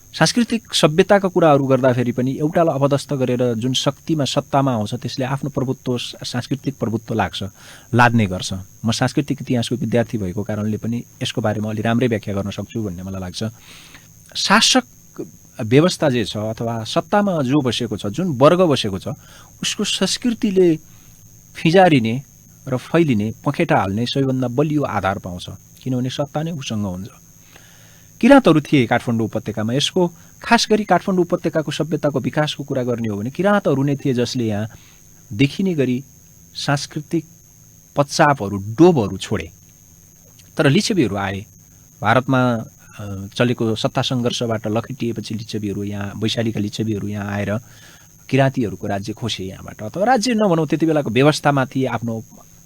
सांस्कृतिक सभ्यताका कुराहरू गर्दाखेरि पनि एउटालाई अपदस्थ गरेर जुन शक्तिमा सत्तामा आउँछ त्यसले आफ्नो प्रभुत्व, सांस्कृतिक प्रभुत्व लाद्ने गर्छ। म सांस्कृतिक इतिहासको विद्यार्थी भएको कारणले पनि यसको बारेमा अलि राम्रै व्याख्या गर्न सक्छु भन्ने मलाई लाग्छ। शासक व्यवस्था जे छ अथवा सत्तामा जो बसेको छ, जुन वर्ग बसेको छ, उसको संस्कृतिले फिजारिने र फैलिने, पखेटा हाल्ने सबैभन्दा बलियो आधार पाउँछ, किनभने सत्ता नै उसँग हुन्छ। किराँतहरू थिए काठमाडौँ उपत्यकामा। यसको खास गरी काठमाडौँ उपत्यकाको सभ्यताको विकासको कुरा गर्ने हो भने किराँतहरू नै थिए जसले यहाँ देखिने गरी सांस्कृतिक पच्चापहरू, डोबहरू छोडे। तर लिच्छवीहरू आए, भारतमा चलेको सत्ता सङ्घर्षबाट लखेटिएपछि लिच्छवीहरू यहाँ, वैशालीका लिच्छवीहरू यहाँ आएर किराँतीहरूको राज्य खोसे यहाँबाट, अथवा राज्य नभनौँ, त्यति बेलाको व्यवस्थामाथि आफ्नो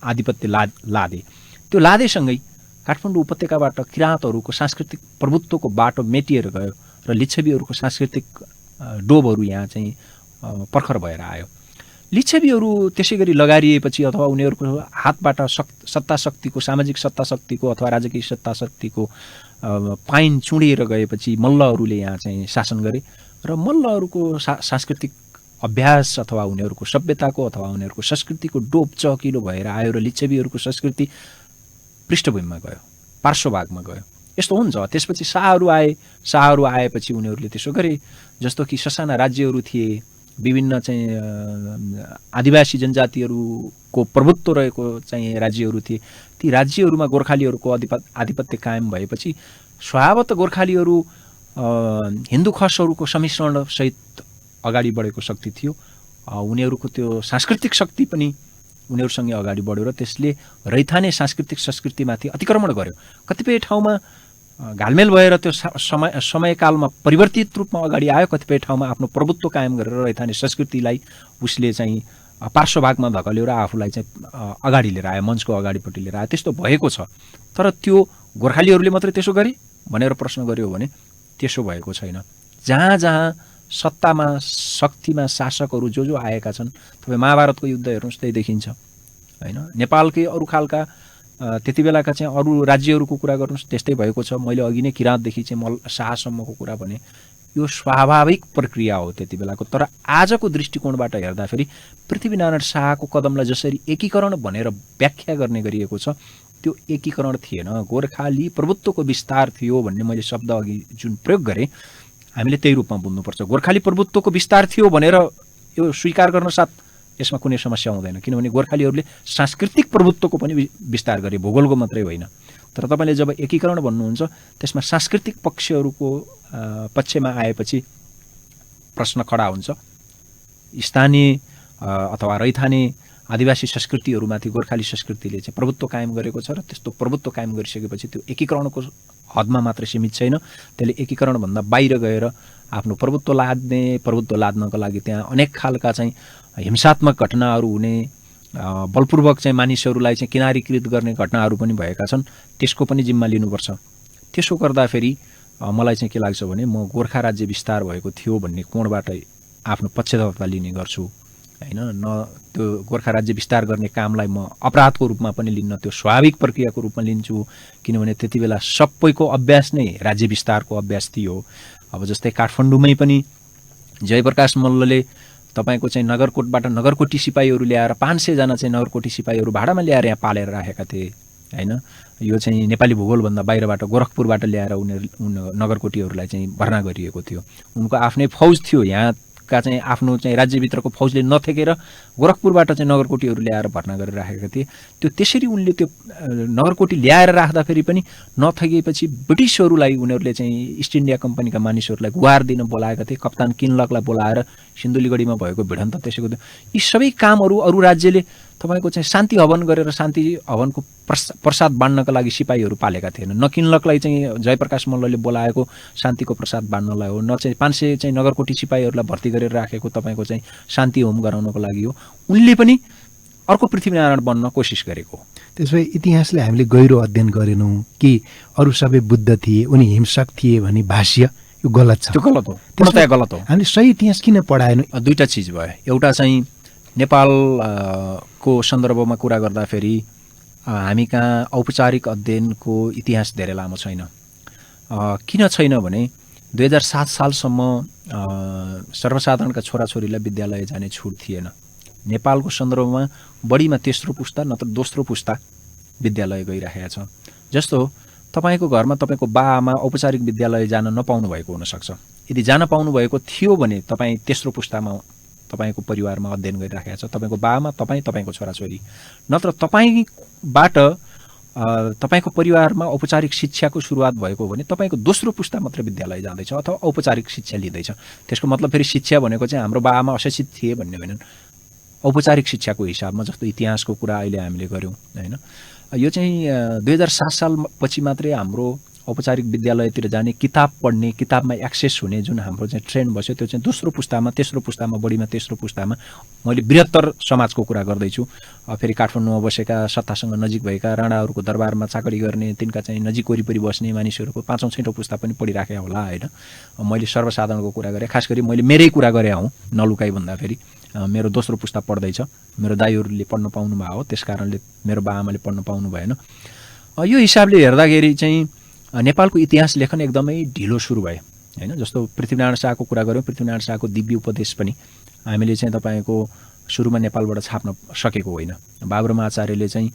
आधिपत्य लादे। त्यो लादेसँगै काठमाडौँ उपत्यकाबाट किराँतहरूको सांस्कृतिक प्रभुत्वको बाटो मेटिएर गयो र लिच्छवीहरूको सांस्कृतिक डोबहरू यहाँ चाहिँ पर्खर भएर आयो। लिच्छवीहरू त्यसै गरी लगारिएपछि अथवा उनीहरूको हातबाट सत्ता शक्तिको, सामाजिक सत्ता शक्तिको अथवा राजकीय सत्ता शक्तिको पाइन चुँडिएर गएपछि मल्लहरूले यहाँ चाहिँ शासन गरे र मल्लहरूको सांस्कृतिक अभ्यास अथवा उनीहरूको सभ्यताको अथवा उनीहरूको संस्कृतिको डोब चहकिलो भएर आयो र लिच्छवीहरूको संस्कृति पृष्ठभूमिमा गयो, पार्श्वभागमा गयो। यस्तो हुन्छ। त्यसपछि शाहहरू आए। शाहहरू आएपछि उनीहरूले त्यसो गरे। जस्तो कि ससाना राज्यहरू थिए, विभिन्न चाहिँ आदिवासी जनजातिहरूको प्रभुत्व रहेको चाहिँ राज्यहरू थिए। ती राज्यहरूमा गोर्खालीहरूको आधिपत्य कायम भएपछि स्वभावतः गोर्खालीहरू हिन्दू खसहरूको सम्मिश्रणसहित अगाडि बढेको शक्ति थियो। उनीहरूको त्यो सांस्कृतिक शक्ति पनि उनीहरूसँगै अगाडि बढ्यो र त्यसले रैथाने सांस्कृतिक संस्कृतिमाथि अतिक्रमण गर्यो। कतिपय ठाउँमा घालमेल भएर त्यो समयकालमा परिवर्तित रूपमा अगाडि आयो, कतिपय ठाउँमा आफ्नो प्रभुत्व कायम गरेर रैथाने संस्कृतिलाई उसले चाहिँ पार्श्वभागमा धकल्यो र आफूलाई चाहिँ अगाडि लिएर आयो, मञ्चको अगाडिपट्टि लिएर आयो। त्यस्तो भएको छ। तर त्यो गोर्खालीहरूले मात्रै त्यसो गरे भनेर प्रश्न गर्यो भने त्यसो भएको छैन। जहाँ जहाँ सत्तामा, शक्तिमा शासकहरू जो आएका छन्, तपाईँ महाभारतको युद्ध हेर्नुहोस्, त्यही देखिन्छ होइन। नेपालकै अरू खालका त्यति बेलाका चाहिँ अरू राज्यहरूको कुरा गर्नुहोस्, त्यस्तै भएको छ। मैले अघि नै किराँतदेखि चाहिँ शाहसम्मको कुरा भने यो स्वाभाविक प्रक्रिया हो त्यति बेलाको। तर आजको दृष्टिकोणबाट हेर्दाखेरि पृथ्वीनारायण शाहको कदमलाई जसरी एकीकरण भनेर व्याख्या गर्ने गरिएको छ, त्यो एकीकरण थिएन, गोर्खाली प्रभुत्वको विस्तार थियो भन्ने मैले शब्द अघि जुन प्रयोग गरेँ, हामीले त्यही रूपमा बुझ्नुपर्छ। गोर्खाली प्रभुत्वको विस्तार थियो भनेर यो स्वीकार गर्न साथ यसमा कुनै समस्या हुँदैन, किनभने गोर्खालीहरूले सांस्कृतिक प्रभुत्वको पनि विस्तार गरे, भूगोलको मात्रै होइन। तर तपाईँले जब एकीकरण भन्नुहुन्छ त्यसमा सांस्कृतिक पक्षमा आएपछि प्रश्न खडा हुन्छ। स्थानीय अथवा रैथाने आदिवासी संस्कृतिहरूमाथि गोर्खाली संस्कृतिले चाहिँ प्रभुत्व कायम गरेको छ र त्यस्तो प्रभुत्व कायम गरिसकेपछि त्यो एकीकरणको हदमा मात्रै सीमित छैन। त्यसले एकीकरणभन्दा बाहिर गएर आफ्नो प्रभुत्व लाद्नको लागि त्यहाँ अनेक खालका चाहिँ हिंसात्मक घटनाहरू हुने, बलपूर्वक चाहिँ मानिसहरूलाई चाहिँ किनारीकृत गर्ने घटनाहरू पनि भएका छन्। त्यसको पनि जिम्मा लिनुपर्छ। त्यसो गर्दाखेरि मलाई चाहिँ के लाग्छ भने म गोर्खा राज्य विस्तार भएको थियो भन्ने कोणबाट आफ्नो पक्षधरता लिने गर्छु होइन। न त्यो गोर्खा राज्य विस्तार गर्ने कामलाई म अपराधको रूपमा पनि लिन्न, त्यो स्वाभाविक प्रक्रियाको रूपमा लिन्छु, किनभने त्यति बेला सबैको अभ्यास नै राज्य विस्तारको अभ्यास थियो। अब जस्तै काठमाडौँमै पनि जयप्रकाश मल्लले तपाईँको चाहिँ नगरकोटबाट नगरकोटी सिपाहीहरू ल्याएर 500 जना चाहिँ नगरकोटी सिपाहीहरू भाडामा ल्याएर यहाँ पालेर राखेका थिए होइन। यो चाहिँ नेपाली भूगोलभन्दा बाहिरबाट गोरखपुरबाट ल्याएर उनीहरू नगरकोटीहरूलाई चाहिँ भर्ना गरिएको थियो। उनको आफ्नै फौज थियो, यहाँका चाहिँ आफ्नो चाहिँ राज्यभित्रको फौजले नथेकेर गोरखपुरबाट चाहिँ नगरकोटीहरू ल्याएर भर्ना गरेर राखेका थिए। त्यो त्यसरी उनले त्यो नगरकोटी ल्याएर राख्दाखेरि पनि नथकेपछि ब्रिटिसहरूलाई उनीहरूले चाहिँ इस्ट इन्डिया कम्पनीका मानिसहरूलाई गुहार दिन बोलाएका थिए। कप्तान किनलकलाई बोलाएर सिन्धुलीगढीमा भएको भिडन्त त्यसैको यी सबै कामहरू अरू राज्यले तपाईँको चाहिँ शान्ति हवन गरेर शान्ति हवनको प्रसाद बाँड्नका लागि सिपाहीहरू पालेका थिएन। न किनलकलाई चाहिँ जयप्रकाश मल्लले बोलाएको शान्तिको प्रसाद बाँड्नलाई हो, न चाहिँ 500 चाहिँ नगरकोटी सिपाहीहरूलाई भर्ती गरेर राखेको तपाईँको चाहिँ शान्ति होम गराउनको लागि हो। उनले पनि अर्को पृथ्वीनारायण बन्न कोसिस गरेको हो। त्यसो भए इतिहासले हामीले गहिरो अध्ययन गरेनौँ कि अरू सबै बुद्ध थिए, उनी हिंसक थिए भने भाष्य यो गलत छ। त्यो गलत हो, पूर्णतया गलत हो। हामीले सही इतिहास किन पढाएनौँ? दुईवटा चिज भयो। एउटा चाहिँ नेपालको सन्दर्भमा कुरा गर्दाखेरि हामी कहाँ औपचारिक अध्ययनको इतिहास धेरै लामो छैन। किन छैन भने 2007 सालसम्म सर्वसाधारणका छोराछोरीलाई विद्यालय जाने छुट थिएन। नेपालको सन्दर्भमा बढीमा तेस्रो पुस्ता नत्र दोस्रो पुस्ता विद्यालय गइरहेको छ। जस्तो तपाईँको घरमा तपाईँको बाआमा औपचारिक विद्यालय जान नपाउनु भएको हुनसक्छ। यदि जान पाउनु भएको थियो भने तपाईँ तेस्रो पुस्तामा तपाईँको परिवारमा अध्ययन गरिराखेको छ, तपाईँको बाआमा, तपाईँको छोराछोरी। नत्र तपाईँबाट तपाईँको परिवारमा औपचारिक शिक्षाको सुरुवात भएको भने तपाईँको दोस्रो पुस्ता मात्र विद्यालय जाँदैछ अथवा औपचारिक शिक्षा लिँदैछ। त्यसको मतलब फेरि शिक्षा भनेको चाहिँ हाम्रो बाआमा अशिक्षित थिए भन्ने होइनन्। औपचारिक शिक्षाको हिसाबमा जस्तो इतिहासको कुरा अहिले हामीले गऱ्यौँ होइन, यो चाहिँ 2007 सालपछि मात्रै हाम्रो औपचारिक विद्यालयतिर जाने, किताब पढ्ने, किताबमा एक्सेस हुने जुन हाम्रो चाहिँ ट्रेन्ड बस्यो त्यो चाहिँ दोस्रो पुस्तामा, तेस्रो पुस्तामा, बढीमा तेस्रो पुस्तामा। मैले बृहत्तर समाजको कुरा गर्दैछु। फेरि काठमाडौँमा बसेका सत्तासँग नजिक भएका राणाहरूको दरबारमा चाकरी गर्ने, तिनका चाहिँ नजिक वरिपरि बस्ने मानिसहरूको 5औं 6औं पुस्ता पनि पढिराखेका होला होइन। मैले सर्वसाधारणको कुरा गरेँ, खास गरी मैले मेरै कुरा गरेँ हौँ नलुकाइ भन्दाखेरि। मेरो दोस्रो पुस्ता पढ्दैछ, मेरो दाइहरूले पढ्न पाउनु भयो, त्यस कारणले मेरो बाआमाले पढ्न पाउनु भएन। यो हिसाबले हेर्दाखेरि चाहिँ नेपालको इतिहास लेखन एकदमै ढिलो सुरु भयो होइन। जस्तो पृथ्वीनारायण शाहको कुरा गऱ्यौँ, पृथ्वीनारायण शाहको दिव्य उपदेश पनि हामीले चाहिँ तपाईँको सुरुमा नेपालबाट छाप्न सकेको होइन। बाबुराम आचार्यले चाहिँ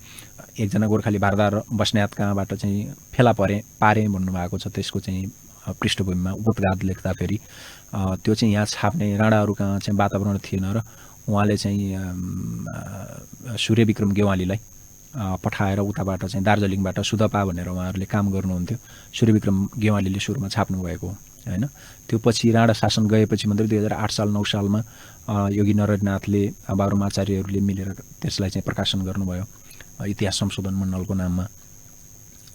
एकजना गोर्खाली भारदार बस्नेत कहाँबाट चाहिँ फेला पारे भन्नुभएको छ। त्यसको चाहिँ पृष्ठभूमिमा उपोद्घात लेख्दाखेरि त्यो चाहिँ यहाँ छाप्ने राणाहरू कहाँ चाहिँ वातावरण थिएन र उहाँले चाहिँ सूर्यविक्रम गेवालीलाई पठाएर उताबाट चाहिँ दार्जिलिङबाट सुदपा भनेर उहाँहरूले काम गर्नुहुन्थ्यो। सूर्यविक्रम गेवालीले सुरुमा छाप्नु भएको होइन। त्यो पछि राणा शासन गएपछि मात्रै 2008 साल 9 सालमा योगी नरहरिनाथले बाबुराम आचार्यहरूले मिलेर त्यसलाई चाहिँ प्रकाशन गर्नुभयो इतिहास संशोधन मण्डलको नाममा।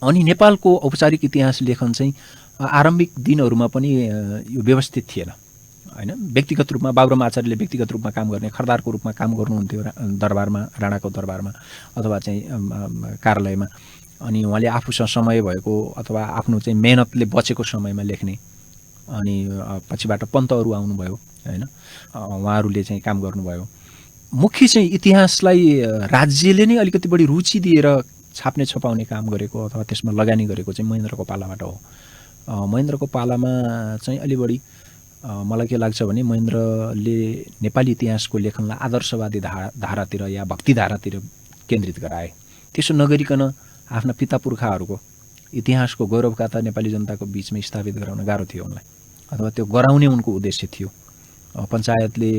अनि नेपालको औपचारिक इतिहास लेखन चाहिँ आरम्भिक दिनहरूमा पनि यो व्यवस्थित थिएन होइन। व्यक्तिगत रूपमा बाबुराम आचार्यले व्यक्तिगत रूपमा काम गर्ने, खरदारको रूपमा काम गर्नुहुन्थ्यो दरबारमा, राणाको दरबारमा अथवा चाहिँ कार्यालयमा। अनि उहाँले आफूसँग समय भएको अथवा आफ्नो चाहिँ मेहनतले बचेको समयमा लेख्ने। अनि पछिबाट पन्तहरू आउनुभयो होइन, उहाँहरूले चाहिँ काम गर्नुभयो। मुख्य चाहिँ इतिहासलाई राज्यले नै अलिकति बढी रुचि दिएर छाप्ने छपाउने काम गरेको अथवा त्यसमा लगानी गरेको चाहिँ महेन्द्रको पालाबाट हो। महेन्द्रको पालामा चाहिँ अलि बढी मलाई के लाग्छ भने महेन्द्रले नेपाली इतिहासको लेखनलाई आदर्शवादी धारातिर या भक्ति धारातिर केन्द्रित गराए। त्यसो नगरिकन आफ्ना पिता पुर्खाहरूको इतिहासको गौरवगाथा नेपाली जनताको बिचमा स्थापित गराउन गाह्रो थियो उनलाई, अथवा त्यो गराउने उनको उद्देश्य थियो। पञ्चायतले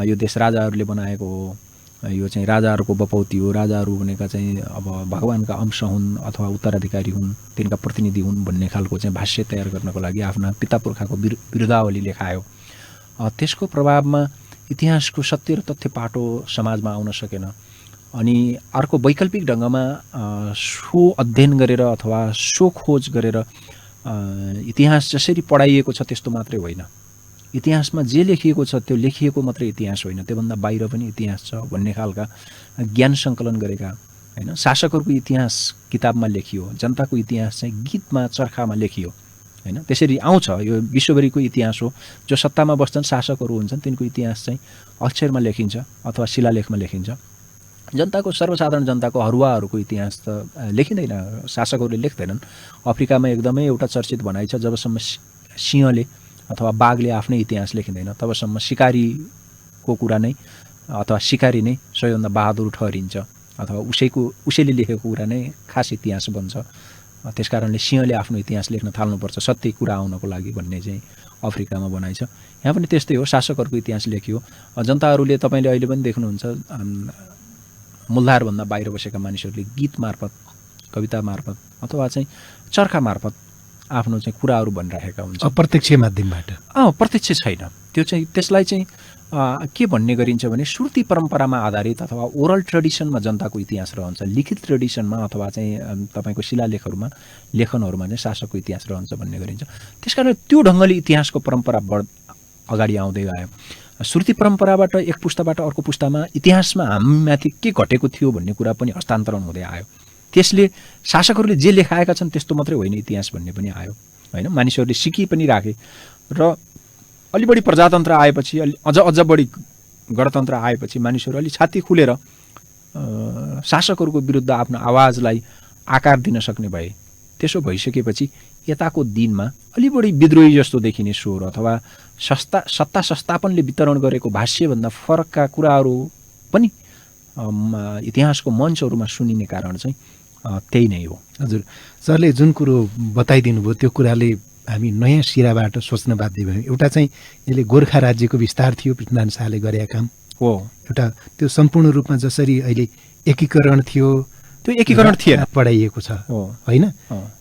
यो देश राजाहरूले बनाएको हो, यो चाहिँ राजाहरूको बपौती हो, राजाहरू भनेका चाहिँ अब भगवानका अंश हुन् अथवा उत्तराधिकारी हुन्, तिनका प्रतिनिधि हुन् भन्ने खालको चाहिँ भाष्य तयार गर्नको लागि आफ्ना पिता पुर्खाको विरुद्धावली लेखायो। त्यसको प्रभावमा इतिहासको सत्य र तथ्य पाटो समाजमा आउन सकेन। अनि अर्को वैकल्पिक ढङ्गमा सो अध्ययन गरेर अथवा सो खोज गरेर इतिहास जसरी पढाइएको छ त्यस्तो मात्रै होइन, इतिहासमा जे लेखिएको छ त्यो लेखिएको मात्रै इतिहास होइन, त्योभन्दा बाहिर पनि इतिहास छ भन्ने खालका ज्ञान सङ्कलन गरेका होइन। शासकहरूको इतिहास किताबमा लेखियो, जनताको इतिहास चाहिँ गीतमा चर्खामा लेखियो होइन। त्यसरी आउँछ, यो विश्वभरिको इतिहास हो। जो सत्तामा बस्छन् शासकहरू हुन्छन् तिनको इतिहास चाहिँ अक्षरमा लेखिन्छ अथवा शिलालेखमा लेखिन्छ। जनताको सर्वसाधारण जनताको हरुवाहरूको इतिहास त लेखिँदैन, शासकहरूले लेख्दैनन्। अफ्रिकामा एकदमै एउटा चर्चित भनाइ छ, जबसम्म सिंहले अथवा बाघले आफ्नै इतिहास लेखिँदैन तबसम्म सिकारीको कुरा नै अथवा सिकारी नै सबैभन्दा बहादुर ठहरिन्छ अथवा उसैले लेखेको कुरा नै खास इतिहास बन्छ। त्यसकारणले सिंहले आफ्नो इतिहास लेख्न थाल्नुपर्छ सत्य कुरा आउनको लागि भन्ने चाहिँ अफ्रिकामा भनाइ छ। यहाँ पनि त्यस्तै हो, शासकहरूको इतिहास लेखियो। जनताहरूले तपाईँले अहिले पनि देख्नुहुन्छ मूलधारभन्दा बाहिर बसेका मानिसहरूले गीत मार्फत, कविता मार्फत अथवा चाहिँ चर्खा मार्फत आफ्नो चाहिँ कुराहरू भनिराखेका हुन्छ, अप्रत्यक्ष माध्यमबाट। प्रत्यक्ष छैन त्यो चाहिँ। त्यसलाई चाहिँ के भन्ने गरिन्छ भने श्रुति परम्परामा आधारित अथवा ओरल ट्रेडिसनमा जनताको इतिहास रहन्छ, लिखित ट्रेडिसनमा अथवा चाहिँ तपाईँको शिलालेखहरूमा लेखनहरूमा चाहिँ शासकको इतिहास रहन्छ भन्ने गरिन्छ। त्यसकारण त्यो ढङ्गले इतिहासको परम्परा अगाडि आउँदै गयो। श्रुति परम्पराबाट एक पुस्ताबाट अर्को पुस्तामा इतिहासमा हामीमाथि के घटेको थियो भन्ने कुरा पनि हस्तान्तरण हुँदै आयो। त्यसले शासकहरूले जे लेखाएका छन् त्यस्तो मात्रै होइन इतिहास भन्ने पनि आयो होइन। मानिसहरूले सिकि पनि राखे र अलि बढी प्रजातन्त्र आएपछि, अझ बढी गणतन्त्र आएपछि मानिसहरू अलि छाती खुलेर शासकहरूको विरुद्ध आफ्नो आवाजलाई आकार दिन सक्ने भए, त्यसो भइसकेपछि यताको दिनमा अलि बढी विद्रोही जस्तो देखिने स्वर अथवा सत्ता संस्थापनले वितरण गरेको भाष्यभन्दा फरकका कुराहरू पनि इतिहासको मञ्चहरूमा सुनिने कारण चाहिँ त्यही नै हो। हजुर, सरले जुन कुरो बताइदिनु भयो त्यो कुराले हामी नयाँ सिराबाट सोच्न बाध्य भयौँ। एउटा चाहिँ यसले गोर्खा राज्यको विस्तार थियो, पृथ्वीनारायण शाहले गरेका काम हो। एउटा त्यो सम्पूर्ण रूपमा जसरी अहिले एकीकरण थियो, त्यो एकीकरण थिएन, पढाइएको छ होइन,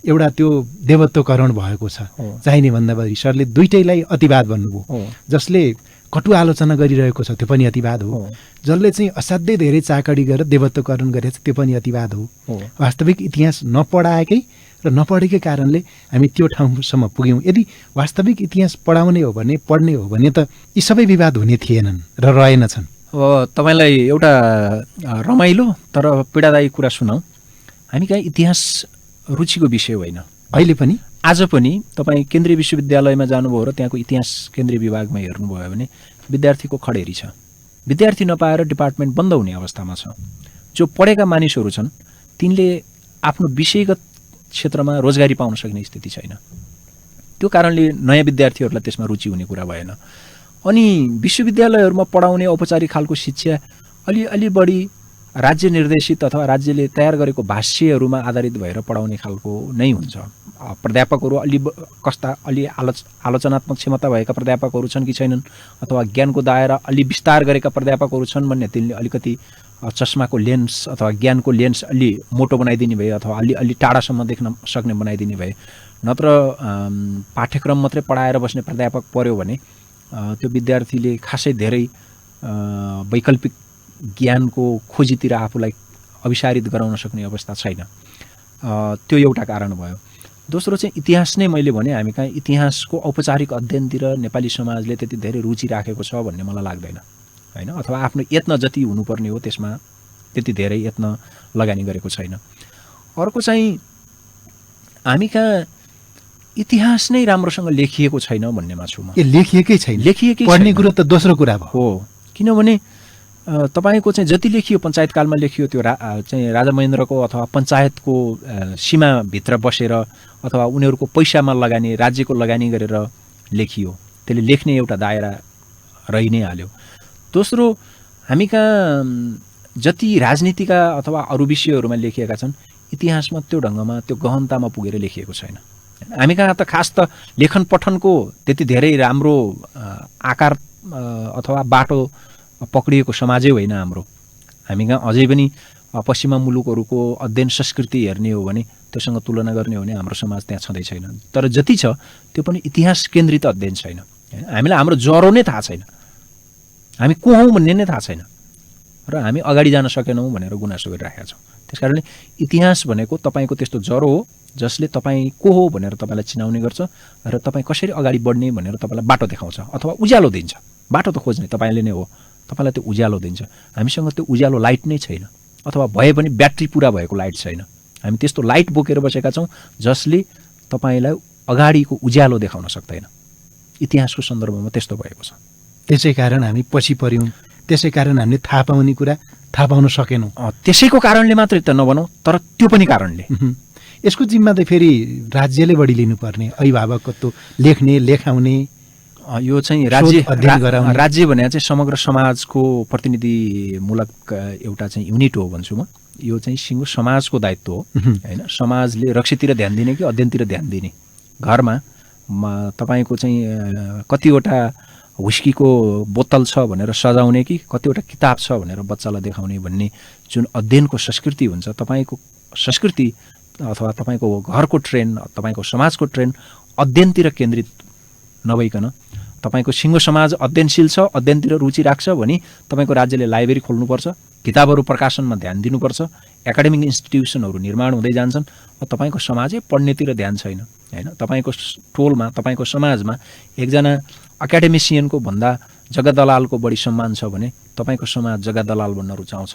एउटा त्यो देवत्वकरण भएको छ। हो। चाहिने भन्दा बढी सरले दुइटैलाई अतिवाद भन्नुभयो। जसले कटु आलोचना गरिरहेको छ त्यो पनि अतिवाद हो, जसले चाहिँ असाध्यै धेरै चाकडी गरेर देवत्वकरण गरेको छ त्यो पनि अतिवाद हो। वास्तविक इतिहास नपढाएकै र नपढेकै कारणले हामी त्यो ठाउँसम्म पुग्यौँ। यदि वास्तविक इतिहास पढाउने हो भने, पढ्ने हो भने त यी सबै विवाद हुने थिएनन् र रहेनछन्। अब तपाईँलाई एउटा रमाइलो तर पीडादायी कुरा सुनाउँ। हामी कहाँ इतिहास रुचिको विषय होइन। अहिले पनि आज पनि तपाईँ केन्द्रीय विश्वविद्यालयमा जानुभयो र त्यहाँको इतिहास केन्द्रीय विभागमा हेर्नुभयो भने विद्यार्थीको खडेरी छ। विद्यार्थी नपाएर डिपार्टमेन्ट बन्द हुने अवस्थामा छ। जो पढेका मानिसहरू छन् तिनले आफ्नो विषयगत क्षेत्रमा रोजगारी पाउन सक्ने स्थिति छैन। त्यो कारणले नयाँ विद्यार्थीहरूलाई त्यसमा रुचि हुने कुरा भएन। अनि विश्वविद्यालयहरूमा पढाउने औपचारिक खालको शिक्षा अलि बढी राज्य निर्देशित अथवा राज्यले तयार गरेको भाष्यहरूमा आधारित भएर पढाउने खालको नै हुन्छ। प्राध्यापकहरू अलि आलोचनात्मक क्षमता भएका प्राध्यापकहरू छन् कि छैनन्, अथवा ज्ञानको दायरा अलि विस्तार गरेका प्राध्यापकहरू छन् भने तिनले अलिकति चस्माको लेन्स अथवा ज्ञानको लेन्स अलि मोटो बनाइदिने भए अथवा अलि टाढासम्म देख्न सक्ने बनाइदिने भए। नत्र पाठ्यक्रम मात्रै पढाएर बस्ने प्राध्यापक पर्यो भने त्यो विद्यार्थीले खासै धेरै वैकल्पिक ज्ञानको खोजीतिर आफूलाई अभिसारित गराउन सक्ने अवस्था छैन। त्यो एउटा कारण भयो। दोस्रो चाहिँ इतिहास नै मैले भने हामी कहाँ इतिहासको औपचारिक अध्ययनतिर नेपाली समाजले त्यति धेरै रुचि राखेको छ भन्ने मलाई लाग्दैन होइन, अथवा आफ्नो यत्न जति हुनुपर्ने हो त्यसमा त्यति धेरै यत्न लगानी गरेको छैन। अर्को चाहिँ हामी कहाँ इतिहास नै राम्रोसँग लेखिएको छैन भन्नेमा छु म। लेखिएकै छैन, लेखिएकै पढ्ने कुरो त दोस्रो कुरा भयो। हो, किनभने तपाईँको चाहिँ जति लेखियो पञ्चायतकालमा लेखियो त्यो चाहिँ राजा महेन्द्रको अथवा पञ्चायतको सीमाभित्र बसेर अथवा उनीहरूको पैसामा लगानी, राज्यको लगानी गरेर लेखियो। त्यसले लेख्ने एउटा दायरा रहि नै हाल्यो। दोस्रो, हामी कहाँ जति राजनीतिका अथवा अरू विषयहरूमा लेखिएका छन् इतिहासमा त्यो ढङ्गमा त्यो गहनतामा पुगेर लेखिएको छैन। हामी कहाँ त खास त लेखन पठनको त्यति धेरै राम्रो आकार अथवा बाटो पक्रिएको समाजै होइन हाम्रो। हामी कहाँ अझै पनि पश्चिमा मुलुकहरूको अध्ययन संस्कृति हेर्ने हो भने त्योसँग तुलना गर्ने हो भने हाम्रो समाज त्यहाँ छँदै छैन। तर जति छ त्यो पनि इतिहास केन्द्रित अध्ययन छैन। हामीलाई हाम्रो जरो नै थाहा छैन, हामी को हौँ भन्ने नै थाहा छैन र हामी अगाडि जान सकेनौँ भनेर गुनासो गरिराखेका छौँ। त्यसकारणले इतिहास भनेको तपाईँको त्यस्तो जरो हो जसले तपाईँ को हो भनेर तपाईँलाई चिनाउने गर्छ र तपाईँ कसरी अगाडि बढ्ने भनेर तपाईँलाई बाटो देखाउँछ अथवा उज्यालो दिन्छ। बाटो त खोज्ने तपाईँले नै हो, तपाईँलाई त्यो उज्यालो दिन्छ। हामीसँग त्यो उज्यालो लाइट नै छैन, अथवा भए पनि ब्याट्री पुरा भएको लाइट छैन। हामी त्यस्तो लाइट बोकेर बसेका छौँ जसले तपाईँलाई अगाडिको उज्यालो देखाउन सक्दैन। इतिहासको सन्दर्भमा त्यस्तो भएको छ। त्यसै कारण हामी पछि पर्यौँ, त्यसै कारण हामीले थाहा पाउने कुरा थाहा पाउन सकेनौँ। त्यसैको कारणले मात्रै त नभनौँ, तर त्यो पनि कारणले। यसको जिम्मा त फेरि राज्यले बढी लिनुपर्ने, अभिभावकत्व, लेख्ने, लेखाउने, यो चाहिँ राज्य भने चाहिँ समग्र समाजको प्रतिनिधिमूलक एउटा चाहिँ युनिट हो भन्छु म। यो चाहिँ सिङ्गो समाजको दायित्व हो होइन। समाजले रक्षातिर ध्यान दिने कि अध्ययनतिर ध्यान दिने। घरमा तपाईँको चाहिँ कतिवटा हुस्कीको बोतल छ भनेर सजाउने कि कतिवटा किताब छ भनेर बच्चालाई देखाउने भन्ने जुन अध्ययनको संस्कृति हुन्छ, तपाईँको संस्कृति अथवा तपाईँको घरको ट्रेन्ड, तपाईँको समाजको ट्रेन्ड अध्ययनतिर केन्द्रित नभइकन तपाईँको सिङ्गो समाज अध्ययनशील छ, अध्ययनतिर रुचि राख्छ भने तपाईँको राज्यले लाइब्रेरी खोल्नुपर्छ, किताबहरू प्रकाशनमा ध्यान दिनुपर्छ, एकाडेमिक इन्स्टिट्युसनहरू निर्माण हुँदै जान्छन्। तपाईँको समाजै पढ्नेतिर ध्यान छैन होइन। तपाईँको टोलमा, तपाईँको समाजमा एकजना एकाडेमिसियनको भन्दा जग्गा दलालको बढी सम्मान छ भने तपाईँको समाज जग्गा दलाल बन्न रुचाउँछ,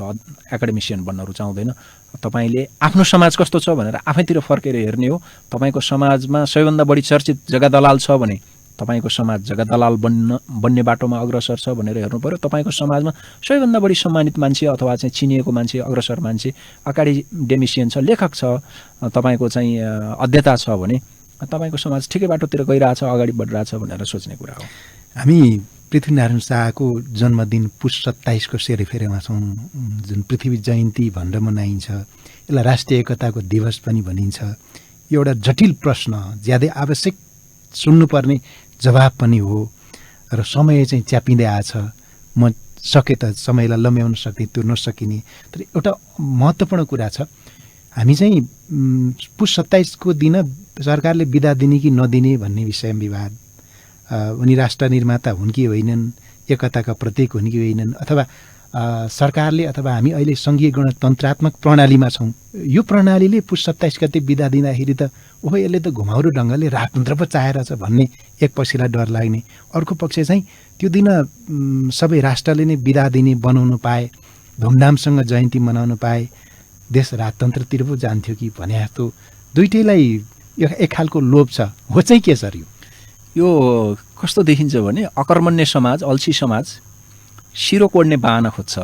एकाडेमिसियन बन्न रुचाउँदैन। तपाईँले आफ्नो समाज कस्तो छ भनेर आफैतिर फर्केर हेर्ने हो। तपाईँको समाजमा सबैभन्दा बढी चर्चित जग्गा दलाल छ भने तपाईँको समाज जग्गा दलाल बन्ने बाटोमा अग्रसर छ भनेर हेर्नु पर्यो। तपाईँको समाजमा सबैभन्दा बढी सम्मानित मान्छे अथवा चाहिँ चिनिएको मान्छे, अग्रसर मान्छे, एकाडेमिसियन छ, लेखक छ, तपाईँको चाहिँ अध्येता छ भने तपाईँको समाज ठिकै बाटोतिर गइरहेछ, अगाडि बढिरहेछ भनेर सोच्ने कुरा हो। हामी पृथ्वीनारायण शाहको जन्मदिन पुष 27 को सेरोफेरोमा छौँ, जुन पृथ्वी जयन्ती भनेर मनाइन्छ। यसलाई राष्ट्रिय एकताको दिवस पनि भनिन्छ। यो एउटा जटिल प्रश्न, ज्यादै आवश्यक सुन्नुपर्ने जवाब पनि हो र समय चाहिँ च्यापिँदै आछ। म सके त समयलाई लम्ब्याउन सक्ने, त्यो नसकिने। तर एउटा महत्त्वपूर्ण कुरा छ, हामी चाहिँ पुष 27 को दिन सरकारले बिदा दिने कि नदिने भन्ने विषयमा विवाद। उनी राष्ट्र निर्माता हुन् कि होइनन्, एकताका प्रतीक हुन् कि होइनन्, अथवा सरकारले अथवा हामी अहिले सङ्घीय गणतन्त्रात्मक प्रणालीमा छौँ। यो प्रणालीले पुष 27 गते बिदा दिँदाखेरि त ओहो यसले त घुमाउरो ढङ्गले राजतन्त्र पो चाहेर छ भन्ने एक पक्षलाई डर लाग्ने, अर्को पक्ष चाहिँ त्यो दिन सबै राष्ट्रले नै बिदा दिने बनाउनु पाए, धुमधामसँग जयन्ती मनाउनु पाए, देश राजतन्त्रतिर पो जान्थ्यो कि भने जस्तो दुइटैलाई एक खालको लोभ छ। हो चाहिँ के सर यो कस्तो देखिन्छ भने अकर्मण्य समाज, अल्छी समाज शिरो कोड्ने बाहना खोज्छ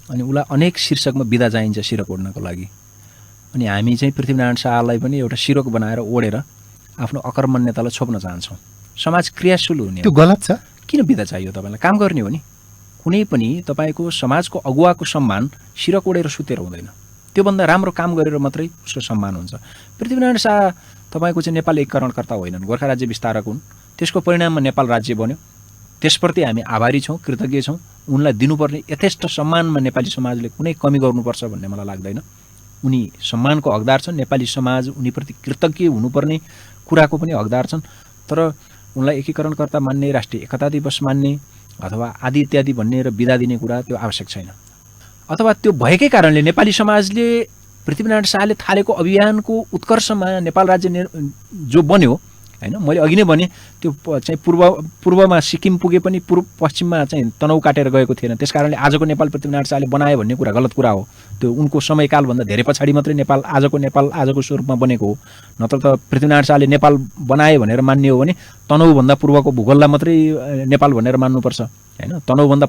अनि उसलाई अनेक शीर्षकमा बिदा चाहिन्छ शिरो कोड्नको लागि। अनि हामी चाहिँ पृथ्वीनारायण शाहलाई पनि एउटा शिरक बनाएर ओढेर आफ्नो अकर्मण्यतालाई छोप्न चाहन्छौँ। समाज क्रियाशील हुने, त्यो गलत छ। किन बिदा चाहियो? तपाईँलाई काम गर्ने हो नि। कुनै पनि तपाईँको समाजको अगुवाको सम्मान शिर कोडेर सुतेर हुँदैन। त्योभन्दा राम्रो काम गरेर मात्रै उसको सम्मान हुन्छ। पृथ्वीनारायण शाह तपाईँको चाहिँ नेपाल एकीकरणकर्ता होइनन्, गोर्खा राज्य विस्तारक हुन्। त्यसको परिणाममा नेपाल राज्य बन्यो। त्यसप्रति हामी आभारी छौँ, कृतज्ञ छौँ। उनलाई दिनुपर्ने यथेष्ट सम्मानमा नेपाली समाजले कुनै कमी गर्नुपर्छ भन्ने मलाई लाग्दैन। उनी सम्मानको हकदार छन्। नेपाली समाज उनीप्रति कृतज्ञ हुनुपर्ने कुराको पनि हकदार छन्। तर उनलाई एकीकरणकर्ता मान्ने, राष्ट्रिय एकता दिवस मान्ने अथवा आदि इत्यादि भन्ने र बिदा दिने कुरा त्यो आवश्यक छैन। अथवा त्यो भएकै कारणले नेपाली समाजले पृथ्वीनारायण शाहले थालेको अभियानको उत्कर्षमा नेपाल राज्य जो बन्यो हैन, मैले अघि नै भने त्यो चाहिँ पूर्वमा सिक्किम पुगे पनि पश्चिममा चाहिँ तनहु काटेर गएको थिएन। त्यसकारणले आजको नेपाल पृथ्वीनारायण शाहले बनायो भन्ने कुरा गलत कुरा हो। त्यो उनको समयकालभन्दा धेरै पछाडि मात्रै नेपाल आजको स्वरूपमा बनेको हो। नत्र त पृथ्वीनारायण शाहले नेपाल बनायो भनेर मान्ने हो भने तनहुभन्दा पूर्वको भूगोललाई मात्रै नेपाल भनेर मान्नुपर्छ हैन। तनहुभन्दा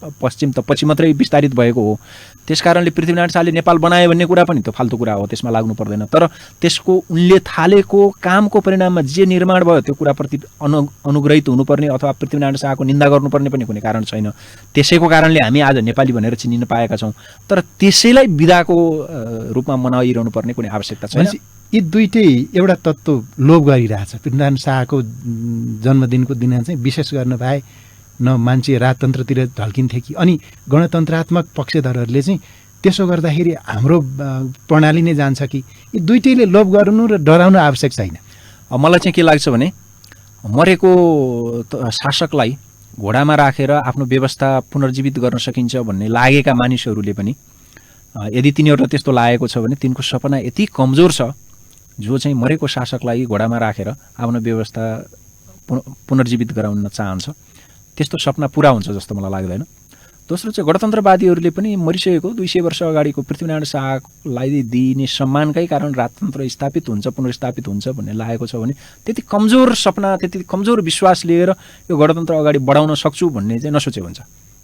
पश्चिम त पछि मात्रै विस्तारित भएको हो। त्यसकारणले पृथ्वीनारायण शाहले नेपाल बनायो भन्ने कुरा पनि त्यो फाल्तु कुरा हो, त्यसमा लाग्नु पर्दैन। तर त्यसको उनले थालेको कामको परिणाममा जे निर्माण भयो त्यो कुराप्रति अनुग्रहित हुनुपर्ने अथवा पृथ्वीनारायण शाहको निन्दा गर्नुपर्ने पनि कुनै कारण छैन। त्यसैको कारणले हामी आज नेपाली भनेर चिनिन पाएका छौँ। तर त्यसैलाई बिदाको रूपमा मनाइरहनु पर्ने कुनै आवश्यकता छैन। यी दुईटै एउटा तत्त्व लोभ गरिरहेछ। पृथ्वीनारायण शाहको जन्मदिनको दिन चाहिँ विशेष गर्न पाए न मान्छे राजतन्त्रतिर ढल्किन्थे कि, अनि गणतन्त्रात्मक पक्षधरहरूले चाहिँ त्यसो गर्दाखेरि हाम्रो प्रणाली नै जान्छ कि, यी दुइटैले लोभ गर्नु र डराउनु आवश्यक छैन। मलाई चाहिँ के लाग्छ भने मरेको शासकलाई घोडामा राखेर आफ्नो व्यवस्था पुनर्जीवित गर्न सकिन्छ भन्ने लागेका मानिसहरूले पनि यदि तिनीहरूलाई त्यस्तो लागेको छ भने तिनको सपना यति कमजोर छ जो चाहिँ मरेको शासकलाई घोडामा राखेर आफ्नो व्यवस्था पुनर्जीवित गराउन चाहन्छ। त्यस्तो सपना पुरा हुन्छ जस्तो मलाई लाग्दैन। दोस्रो चाहिँ गणतन्त्रवादीहरूले पनि मरिसकेको 200 वर्ष अगाडिको पृथ्वीनारायण शाहलाई दिने सम्मानकै कारण राजतन्त्र स्थापित हुन्छ, पुनर्स्थापित हुन्छ भन्ने लागेको छ भने त्यति कमजोर सपना, त्यति कमजोर विश्वास लिएर यो गणतन्त्र अगाडि बढाउन सक्छु भन्ने चाहिँ नसोचे हुन्छ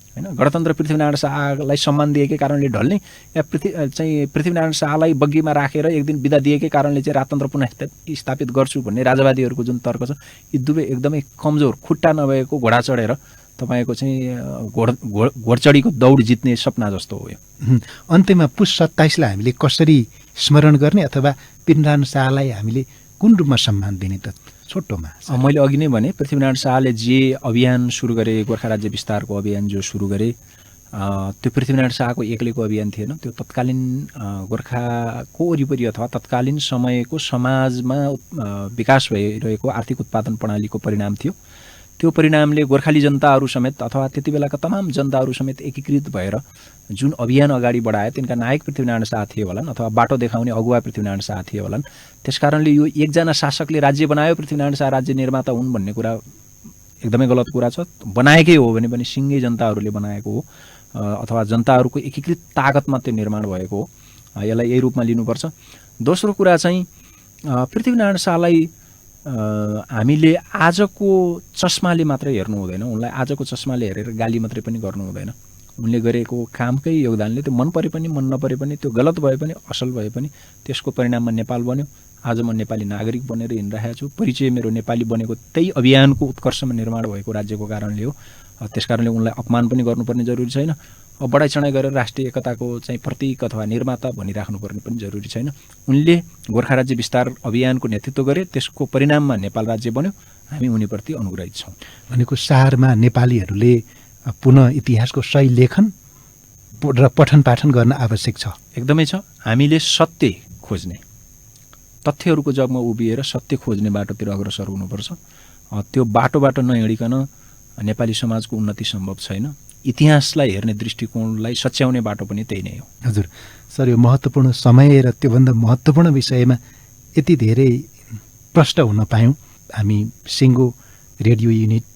हैन। गणतन्त्र पृथ्वीनारायण शाहलाई सम्मान दिएकै कारणले ढल्ने या पृथ्वीनारायण शाहलाई बग्गीमा राखेर एक दिन बिदा दिएकै कारणले चाहिँ राजतन्त्र पुनः स्थापित गर्छु भन्ने राजावादीहरूको जुन तर्क छ, यी दुवै एकदमै कमजोर, खुट्टा नभएको घोडा चढेर तपाईँको चाहिँ घोडचडीको दौड जित्ने सपना जस्तो हो यो। अन्त्यमा पुष 27लाई हामीले कसरी स्मरण गर्ने अथवा पृथ्वीनारायण शाहलाई हामीले कुन रूपमा सम्मान दिने त छोटोमा? मैले अघि नै भने पृथ्वीनारायण शाहले जे अभियान सुरु गरे, गोर्खा राज्य विस्तारको अभियान जो सुरु गरे, त्यो पृथ्वीनारायण शाहको एक्लैको अभियान थिएन। त्यो तत्कालीन गोर्खाको वरिपरि अथवा तत्कालीन समयको समाजमा विकास भइरहेको आर्थिक उत्पादन प्रणालीको परिणाम थियो। त्यो परिणामले गोर्खाली जनताहरू समेत अथवा त्यति बेलाका तमाम जनताहरू समेत एकीकृत भएर जुन अभियान अगाडि बढाए तिनका नायक पृथ्वीनारायण शाह थिए होलान् अथवा बाटो देखाउने अगुवा पृथ्वीनारायण शाह थिए होलान्। त्यसकारणले यो एकजना शासकले राज्य बनायो, पृथ्वीनारायण शाह राज्य निर्माता हुन् भन्ने कुरा एकदमै गलत कुरा छ। बनाएकै हो भने पनि सिङ्गै जनताहरूले बनाएको हो अथवा जनताहरूको एकीकृत ताकतमा त्यो निर्माण भएको हो। यसलाई यही रूपमा लिनुपर्छ। दोस्रो कुरा चाहिँ पृथ्वीनारायण शाहलाई हामीले आजको चस्माले मात्रै हेर्नु हुँदैन, उनलाई आजको चस्माले हेरेर गाली मात्रै पनि गर्नु हुँदैन। उनले गरेको कामकै योगदानले त्यो मन परे पनि मन नपरे पनि, त्यो गलत भए पनि असल भए पनि त्यसको परिणाममा नेपाल बन्यो। आज म नेपाली नागरिक बनेर हिँडिरहेको छु। परिचय मेरो नेपाली बनेको त्यही अभियानको उत्कर्षमा निर्माण भएको राज्यको कारणले हो। त्यसकारणले उनलाई अपमान पनि गर्नुपर्ने जरुरी छैन। बढाइ चढाइ गरेर राष्ट्रिय एकताको चाहिँ प्रतीक अथवा निर्माता भनिराख्नुपर्ने पनि जरुरी छैन। उनले गोर्खा राज्य विस्तार अभियानको नेतृत्व गरे, त्यसको परिणाममा नेपाल राज्य बन्यो। हामी उनीप्रति अनुग्रहित छौँ। भनेको सारमा नेपालीहरूले पुनः इतिहासको सही लेखन र पठन पाठन गर्न आवश्यक छ। एकदमै छ। हामीले सत्य खोज्ने, तथ्यहरूको जगमा उभिएर सत्य खोज्ने बाटोतिर अग्रसर हुनुपर्छ। त्यो बाटोबाट नहिँडिकन नेपाली समाजको उन्नति सम्भव छैन। इतिहासलाई हेर्ने दृष्टिकोणलाई सच्याउने बाटो पनि त्यही नै हो। हजुर सर, यो महत्त्वपूर्ण समय र त्योभन्दा महत्त्वपूर्ण विषयमा यति धेरै प्रष्ट हुन पायौँ। हामी सिङ्गो रेडियो युनिट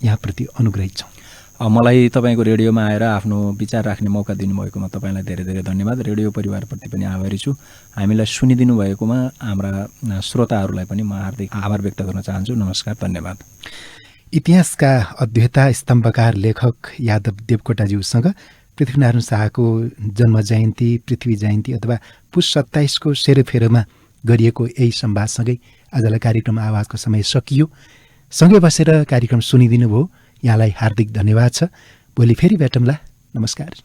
यहाँप्रति अनुग्रहित छौँ। मलाई तपाईँको रेडियोमा आएर आफ्नो विचार राख्ने मौका दिनुभएकोमा तपाईँलाई धेरै धेरै धन्यवाद। रेडियो परिवारप्रति पनि आभारी छु। हामीलाई सुनिदिनु भएकोमा हाम्रा श्रोताहरूलाई पनि म हार्दिक आभार व्यक्त गर्न चाहन्छु। नमस्कार, धन्यवाद। इतिहासका अद्भुता स्तम्भकार लेखक यादव देवकोटाज्यूसँग पृथ्वीनारायण शाहको जन्म जयन्ती, पृथ्वी जयन्ती अथवा पुस 27 को सेरोफेरोमा गरिएको यही संवादसँगै आजलाई कार्यक्रम आवाजको समय सकियो। सँगै बसेर कार्यक्रम सुनिदिनु भयो, यहाँलाई हार्दिक धन्यवाद छ। भोलि फेरि भेटौँला। नमस्कार।